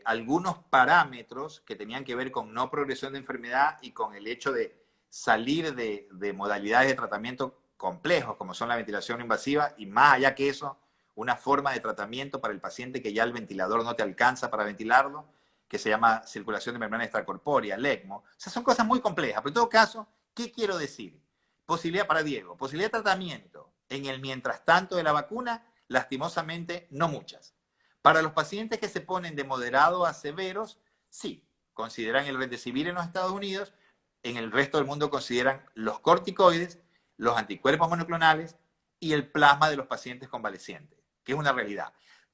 algunos parámetros que tenían que ver con no progresión de enfermedad y con el hecho de salir de modalidades de tratamiento complejos, como son la ventilación invasiva, y más allá que eso, una forma de tratamiento para el paciente que ya el ventilador no te alcanza para ventilarlo, que se llama circulación de membrana extracorpórea, el ECMO. O sea, son cosas muy complejas, pero en todo caso, ¿qué quiero decir? Posibilidad para Diego, posibilidad de tratamiento en el mientras tanto de la vacuna, lastimosamente no muchas. Para los pacientes que se ponen de moderado a severos, sí, consideran el Remdesivir en los Estados Unidos, en el resto del mundo consideran los corticoides, los anticuerpos monoclonales y el plasma de los pacientes convalecientes, que es una realidad.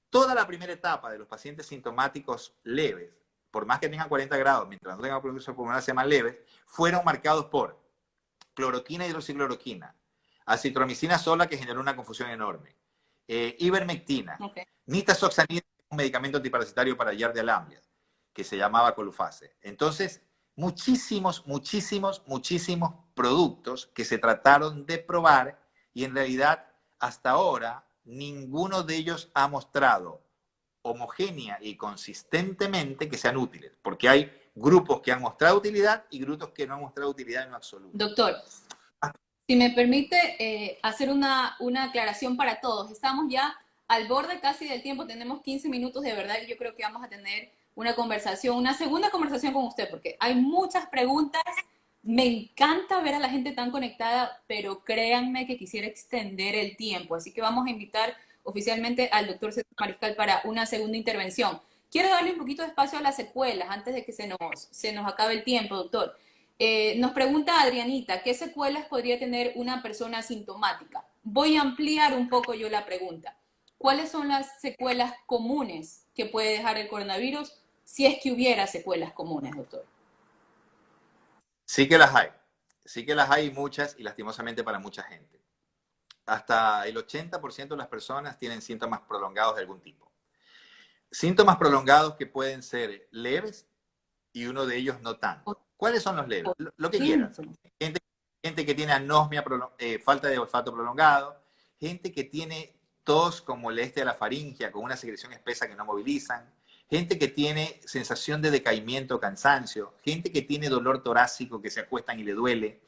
Toda la primera etapa de los pacientes sintomáticos leves, por más que tengan 40 grados, mientras no tengan compromiso pulmonar, se llaman leves, fueron marcados por cloroquina y hidroxicloroquina, acitromicina sola, que generó una confusión enorme, ivermectina, nitazoxanida, un medicamento antiparasitario para Yardia que se llamaba Colufase. Entonces, muchísimos productos que se trataron de probar y en realidad hasta ahora ninguno de ellos ha mostrado homogénea y consistentemente que sean útiles, porque hay grupos que han mostrado utilidad y grupos que no han mostrado utilidad en lo absoluto. Doctor, si me permite hacer una aclaración para todos, estamos ya al borde casi del tiempo, tenemos 15 minutos, de verdad que yo creo que vamos a tener una conversación, una segunda conversación con usted, porque hay muchas preguntas. Me encanta ver a la gente tan conectada, pero créanme que quisiera extender el tiempo, así que vamos a invitar oficialmente al doctor César Mariscal para una segunda intervención. Quiero darle un poquito de espacio a las secuelas antes de que se nos acabe el tiempo, doctor. Nos pregunta Adrianita, ¿qué secuelas podría tener una persona asintomática? Voy a ampliar un poco yo la pregunta. ¿Cuáles son las secuelas comunes que puede dejar el coronavirus si es que hubiera secuelas comunes, doctor? Sí que las hay muchas y lastimosamente para mucha gente. Hasta el 80% de las personas tienen síntomas prolongados de algún tipo. Síntomas prolongados que pueden ser leves y uno de ellos no tanto. ¿Cuáles son los leves? Lo que quieras. Gente que tiene anosmia, falta de olfato prolongado, gente que tiene tos con molestia de la faringe, con una secreción espesa que no movilizan, gente que tiene sensación de decaimiento, cansancio, gente que tiene dolor torácico, que se acuestan y le duele,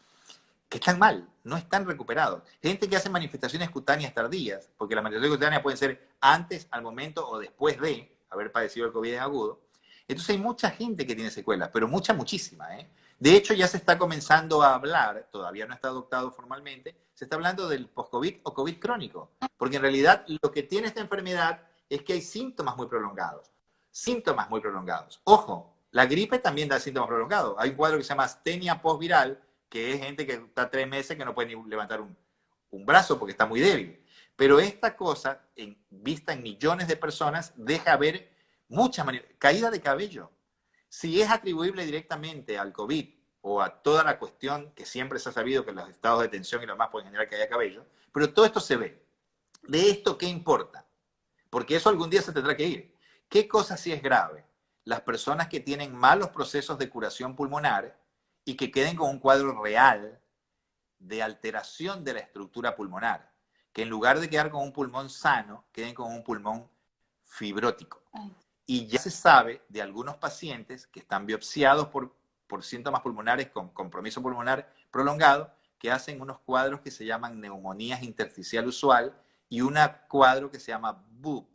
que están mal, no están recuperados. Gente que hace manifestaciones cutáneas tardías, porque las manifestaciones cutáneas pueden ser antes, al momento o después de haber padecido el COVID en agudo. Entonces hay mucha gente que tiene secuelas, pero muchísima. De hecho, ya se está comenzando a hablar, todavía no está adoptado formalmente, se está hablando del post-COVID o COVID crónico, porque en realidad lo que tiene esta enfermedad es que hay síntomas muy prolongados. Síntomas muy prolongados. Ojo, la gripe también da síntomas prolongados. Hay un cuadro que se llama astenia postviral, que es gente que está 3 meses que no puede ni levantar un brazo porque está muy débil. Pero esta cosa, vista en millones de personas, deja ver mucha caída de cabello. Si es atribuible directamente al COVID o a toda la cuestión que siempre se ha sabido que los estados de tensión y lo demás pueden generar caída de cabello, pero todo esto se ve. ¿De esto qué importa? Porque eso algún día se tendrá que ir. ¿Qué cosa sí es grave? Las personas que tienen malos procesos de curación pulmonar y que queden con un cuadro real de alteración de la estructura pulmonar, que en lugar de quedar con un pulmón sano, queden con un pulmón fibrótico. Y ya se sabe de algunos pacientes que están biopsiados por síntomas pulmonares con compromiso pulmonar prolongado, que hacen unos cuadros que se llaman neumonías intersticial usual y un cuadro que se llama BUP,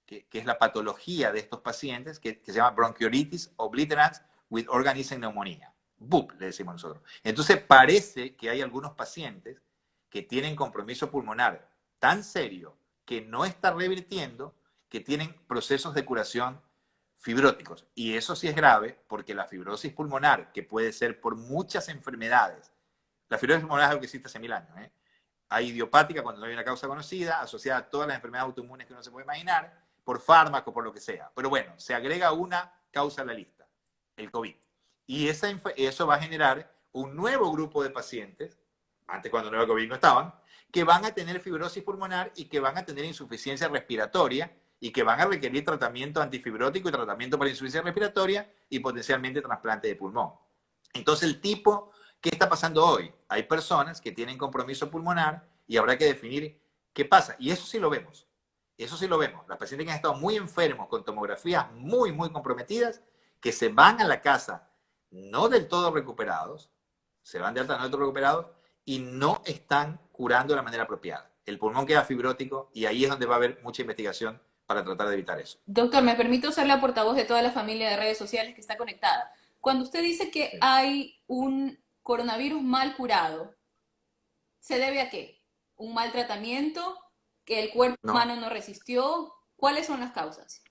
que es la patología de estos pacientes, que se llama bronchiolitis obliterans with organism pneumonia. BUP, le decimos nosotros. Entonces parece que hay algunos pacientes que tienen compromiso pulmonar tan serio que no está revirtiendo, que tienen procesos de curación fibróticos. Y eso sí es grave porque la fibrosis pulmonar, que puede ser por muchas enfermedades, la fibrosis pulmonar es algo que existe hace 1000 años. Hay idiopática cuando no hay una causa conocida, asociada a todas las enfermedades autoinmunes que uno se puede imaginar, por fármaco, por lo que sea. Pero bueno, se agrega una causa a la lista, el COVID. Y eso va a generar un nuevo grupo de pacientes, antes cuando no era COVID no estaban, que van a tener fibrosis pulmonar y que van a tener insuficiencia respiratoria y que van a requerir tratamiento antifibrótico y tratamiento para insuficiencia respiratoria y potencialmente trasplante de pulmón. Entonces, ¿qué está pasando hoy? Hay personas que tienen compromiso pulmonar y habrá que definir qué pasa. Y eso sí lo vemos. Eso sí lo vemos. Las pacientes que han estado muy enfermos con tomografías muy comprometidas, que se van a la casa no del todo recuperados, se van de alta no del todo recuperados y no están curando de la manera apropiada. El pulmón queda fibrótico y ahí es donde va a haber mucha investigación para tratar de evitar eso. Doctor, me permito ser la portavoz de toda la familia de redes sociales que está conectada. Cuando usted dice que hay un coronavirus mal curado, ¿se debe a qué? ¿Un mal tratamiento? ¿Que el cuerpo humano no resistió? ¿Cuáles son las causas?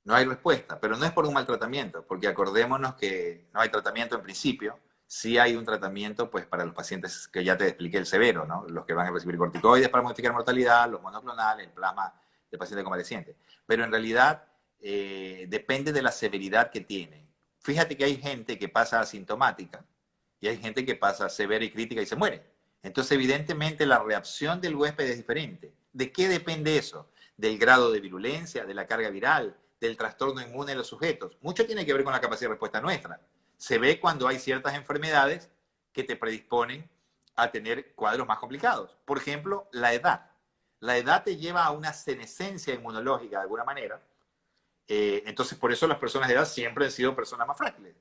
No hay respuesta, pero no es por un mal tratamiento, porque acordémonos que no hay tratamiento en principio. Sí hay un tratamiento pues, para los pacientes que ya te expliqué, el severo, ¿no? Los que van a recibir corticoides para modificar mortalidad, los monoclonales, el plasma de paciente convaleciente. Pero en realidad depende de la severidad que tiene. Fíjate que hay gente que pasa asintomática y hay gente que pasa severa y crítica y se muere. Entonces, evidentemente, la reacción del huésped es diferente. ¿De qué depende eso? del grado de virulencia, de la carga viral, del trastorno inmune de los sujetos. Mucho tiene que ver con la capacidad de respuesta nuestra. Se ve cuando hay ciertas enfermedades que te predisponen a tener cuadros más complicados. Por ejemplo, la edad. La edad te lleva a una senescencia inmunológica de alguna manera. Entonces, por eso las personas de edad siempre han sido personas más frágiles.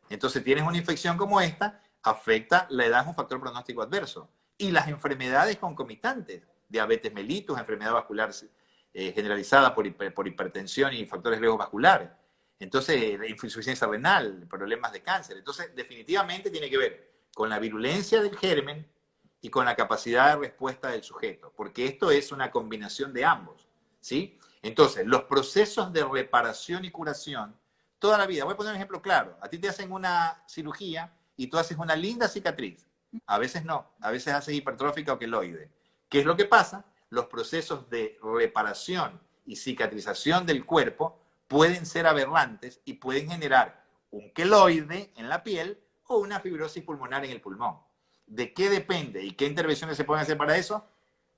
Entonces, tienes una infección como esta, afecta, la edad es un factor pronóstico adverso. Y las enfermedades concomitantes, diabetes mellitus, enfermedad vascular generalizada por hipertensión y factores riesgos vasculares. Entonces, insuficiencia renal, problemas de cáncer. Entonces, definitivamente tiene que ver con la virulencia del germen y con la capacidad de respuesta del sujeto, porque esto es una combinación de ambos, ¿sí? Entonces, los procesos de reparación y curación, toda la vida, voy a poner un ejemplo claro, a ti te hacen una cirugía y tú haces una linda cicatriz, a veces no, a veces haces hipertrófica o queloide. ¿Qué es lo que pasa? Los procesos de reparación y cicatrización del cuerpo pueden ser aberrantes y pueden generar un queloide en la piel o una fibrosis pulmonar en el pulmón. ¿De qué depende y qué intervenciones se pueden hacer para eso?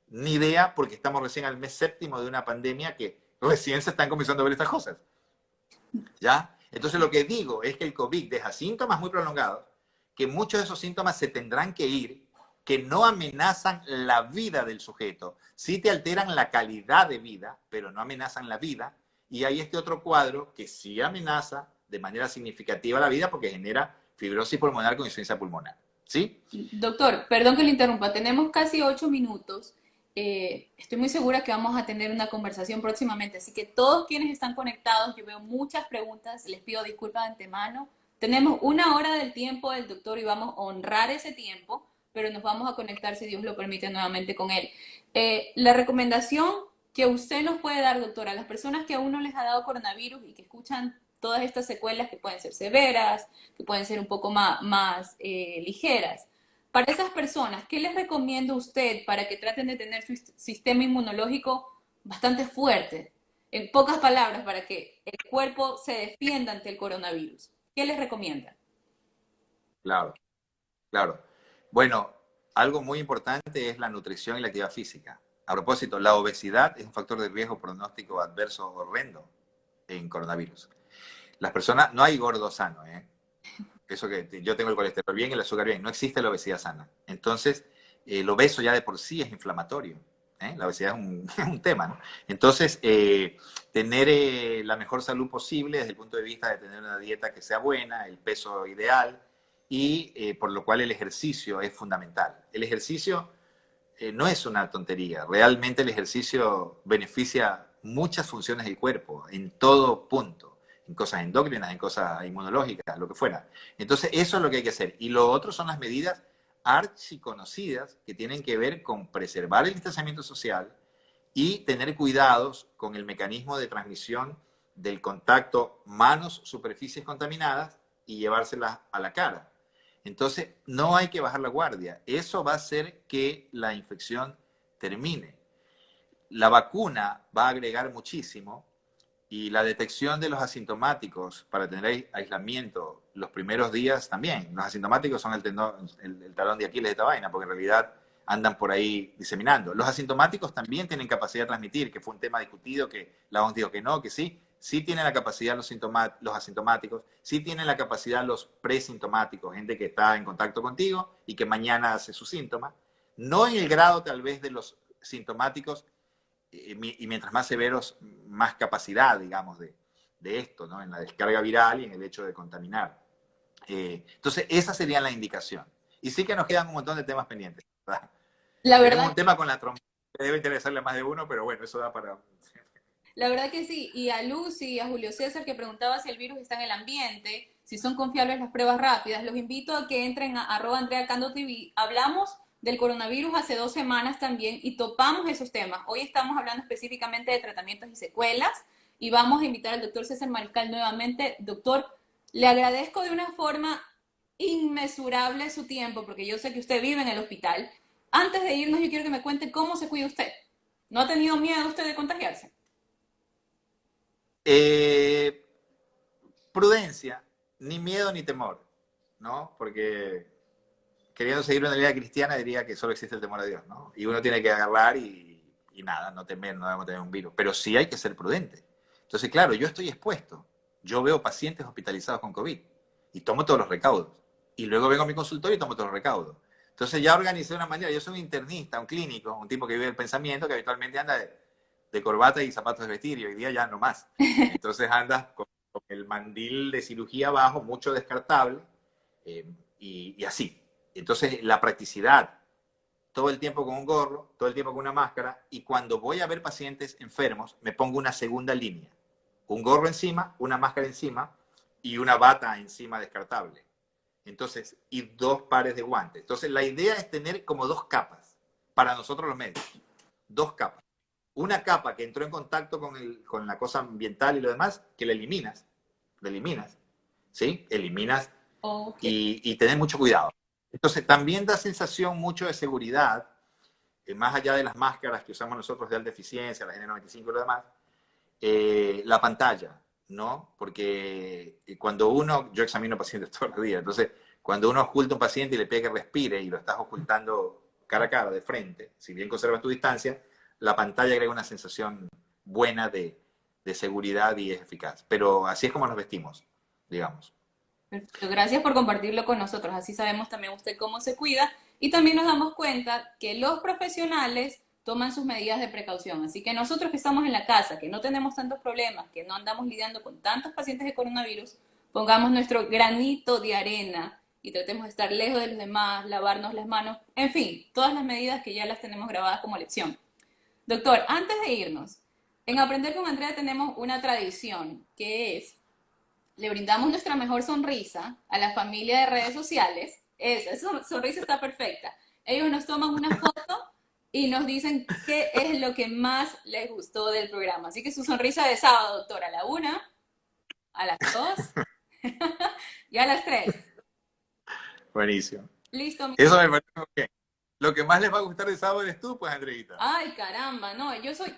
Ni idea, porque estamos recién al mes séptimo de una pandemia que recién se están comenzando a ver estas cosas. ¿Ya? Entonces lo que digo es que el COVID deja síntomas muy prolongados, que muchos de esos síntomas se tendrán que ir, que no amenazan la vida del sujeto. Sí te alteran la calidad de vida, pero no amenazan la vida. Y hay este otro cuadro que sí amenaza de manera significativa la vida porque genera fibrosis pulmonar con insuficiencia pulmonar. ¿Sí? Doctor, perdón que le interrumpa, tenemos casi 8 minutos. Estoy muy segura que vamos a tener una conversación próximamente, así que todos quienes están conectados, yo veo muchas preguntas, les pido disculpas de antemano. Tenemos 1 hora del tiempo del doctor y vamos a honrar ese tiempo, pero nos vamos a conectar, si Dios lo permite, nuevamente con él. La recomendación que usted nos puede dar, doctor, a las personas que aún no les ha dado coronavirus y que escuchan todas estas secuelas que pueden ser severas, que pueden ser un poco más ligeras. Para esas personas, ¿qué les recomienda usted para que traten de tener su sistema inmunológico bastante fuerte? En pocas palabras, para que el cuerpo se defienda ante el coronavirus. ¿Qué les recomienda? Claro, claro. Bueno, algo muy importante es la nutrición y la actividad física. A propósito, la obesidad es un factor de riesgo pronóstico adverso horrendo en coronavirus. Las personas, no hay gordo sano, ¿eh? Eso que yo tengo el colesterol bien y el azúcar bien, no existe la obesidad sana. Entonces, el obeso ya de por sí es inflamatorio, ¿eh? La obesidad es un tema, ¿no? Entonces, tener la mejor salud posible desde el punto de vista de tener una dieta que sea buena, el peso ideal, y por lo cual el ejercicio es fundamental. El ejercicio no es una tontería, realmente el ejercicio beneficia muchas funciones del cuerpo, en todo punto, en cosas endocrinas, en cosas inmunológicas, lo que fuera. Entonces, eso es lo que hay que hacer. Y lo otro son las medidas archiconocidas que tienen que ver con preservar el distanciamiento social y tener cuidados con el mecanismo de transmisión del contacto manos-superficies contaminadas y llevárselas a la cara. Entonces, no hay que bajar la guardia. Eso va a hacer que la infección termine. La vacuna va a agregar muchísimo y la detección de los asintomáticos para tener aislamiento los primeros días también. Los asintomáticos son el talón de Aquiles de esta vaina, porque en realidad andan por ahí diseminando. Los asintomáticos también tienen capacidad de transmitir, que fue un tema discutido, que la OMS dijo que no, que sí. Sí tienen la capacidad los asintomáticos, sí tienen la capacidad los presintomáticos, gente que está en contacto contigo y que mañana hace sus síntomas. No en el grado tal vez de los sintomáticos, y mientras más severos, más capacidad, digamos, de esto, ¿no? En la descarga viral y en el hecho de contaminar. Entonces, esa sería la indicación. Y sí que nos quedan un montón de temas pendientes, ¿verdad? La Tenemos verdad, un tema con la trompa que debe interesarle a más de uno, pero bueno, eso da para... la verdad que sí. Y a Lucy y a Julio César que preguntaba si el virus está en el ambiente, si son confiables las pruebas rápidas, los invito a que entren a @AndreaCandoTV. Hablamos del coronavirus hace 2 semanas también y topamos esos temas. Hoy estamos hablando específicamente de tratamientos y secuelas y vamos a invitar al doctor César Mariscal nuevamente. Doctor, le agradezco de una forma inmesurable su tiempo porque yo sé que usted vive en el hospital. Antes de irnos, yo quiero que me cuente cómo se cuida usted. ¿No ha tenido miedo usted de contagiarse? Eh, prudencia, ni miedo ni temor, ¿no? Porque queriendo seguir una vida cristiana diría que solo existe el temor a Dios, ¿no? Y uno tiene que agarrar y y nada, no debemos tener un virus. Pero sí hay que ser prudente. Entonces, claro, yo estoy expuesto. Yo veo pacientes hospitalizados con COVID y tomo todos los recaudos. Y luego vengo a mi consultorio y tomo todos los recaudos. Entonces ya organicé una manera. Yo soy un internista, un clínico, un tipo que vive el pensamiento, que habitualmente anda de corbata y zapatos de vestir, y hoy día ya no más. Entonces andas con el mandil de cirugía abajo, mucho descartable, y así. Entonces la practicidad, todo el tiempo con un gorro, todo el tiempo con una máscara, y cuando voy a ver pacientes enfermos, me pongo una segunda línea. Un gorro encima, una máscara encima y una bata encima descartable. Entonces, y 2 pares de guantes. Entonces, la idea es tener como 2 capas para nosotros los médicos. 2 capas. Una capa que entró en contacto con la cosa ambiental y lo demás, que la eliminas. La eliminas. ¿Sí? Eliminas. Okay. Y tener mucho cuidado. Entonces, también da sensación mucho de seguridad, más allá de las máscaras que usamos nosotros de alta eficiencia, las N95 y lo demás, la pantalla, ¿no? Porque cuando yo examino pacientes todos los días, entonces cuando uno oculta a un paciente y le pide que respire y lo estás ocultando cara a cara, de frente, si bien conservas tu distancia, la pantalla crea una sensación buena de seguridad y es eficaz. Pero así es como nos vestimos, digamos. Perfecto. Gracias por compartirlo con nosotros. Así sabemos también usted cómo se cuida y también nos damos cuenta que los profesionales toman sus medidas de precaución. Así que nosotros que estamos en la casa, que no tenemos tantos problemas, que no andamos lidiando con tantos pacientes de coronavirus, pongamos nuestro granito de arena y tratemos de estar lejos de los demás, lavarnos las manos, en fin, todas las medidas que ya las tenemos grabadas como lección. Doctor, antes de irnos, en Aprender con Andrea tenemos una tradición que es le brindamos nuestra mejor sonrisa a la familia de redes sociales. Esa sonrisa está perfecta. Ellos nos toman una foto y nos dicen qué es lo que más les gustó del programa. Así que su sonrisa de sábado, doctora, a la 1, a las 2 y a las 3. Buenísimo. Listo. Eso me parece muy bien. Lo que más les va a gustar de sábado eres tú, pues, Andreita. Ay, caramba, no, yo estoy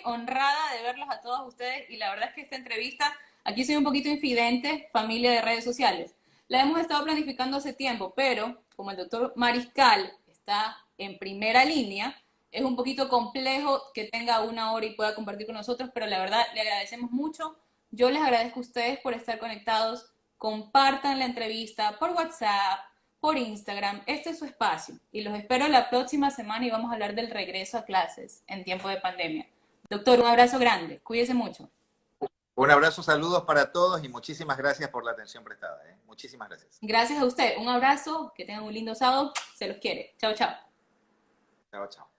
honrada de verlos a todos ustedes y la verdad es que esta entrevista, aquí soy un poquito infidente, familia de redes sociales. La hemos estado planificando hace tiempo, pero como el doctor Mariscal está en primera línea, es un poquito complejo que tenga 1 hora y pueda compartir con nosotros, pero la verdad le agradecemos mucho. Yo les agradezco a ustedes por estar conectados. Compartan la entrevista por WhatsApp, por Instagram. Este es su espacio y los espero la próxima semana y vamos a hablar del regreso a clases en tiempo de pandemia. Doctor, un abrazo grande. Cuídese mucho. Un abrazo, saludos para todos y muchísimas gracias por la atención prestada. Muchísimas gracias. Gracias a usted. Un abrazo. Que tengan un lindo sábado. Se los quiere. Chao, chao. Chao, chao.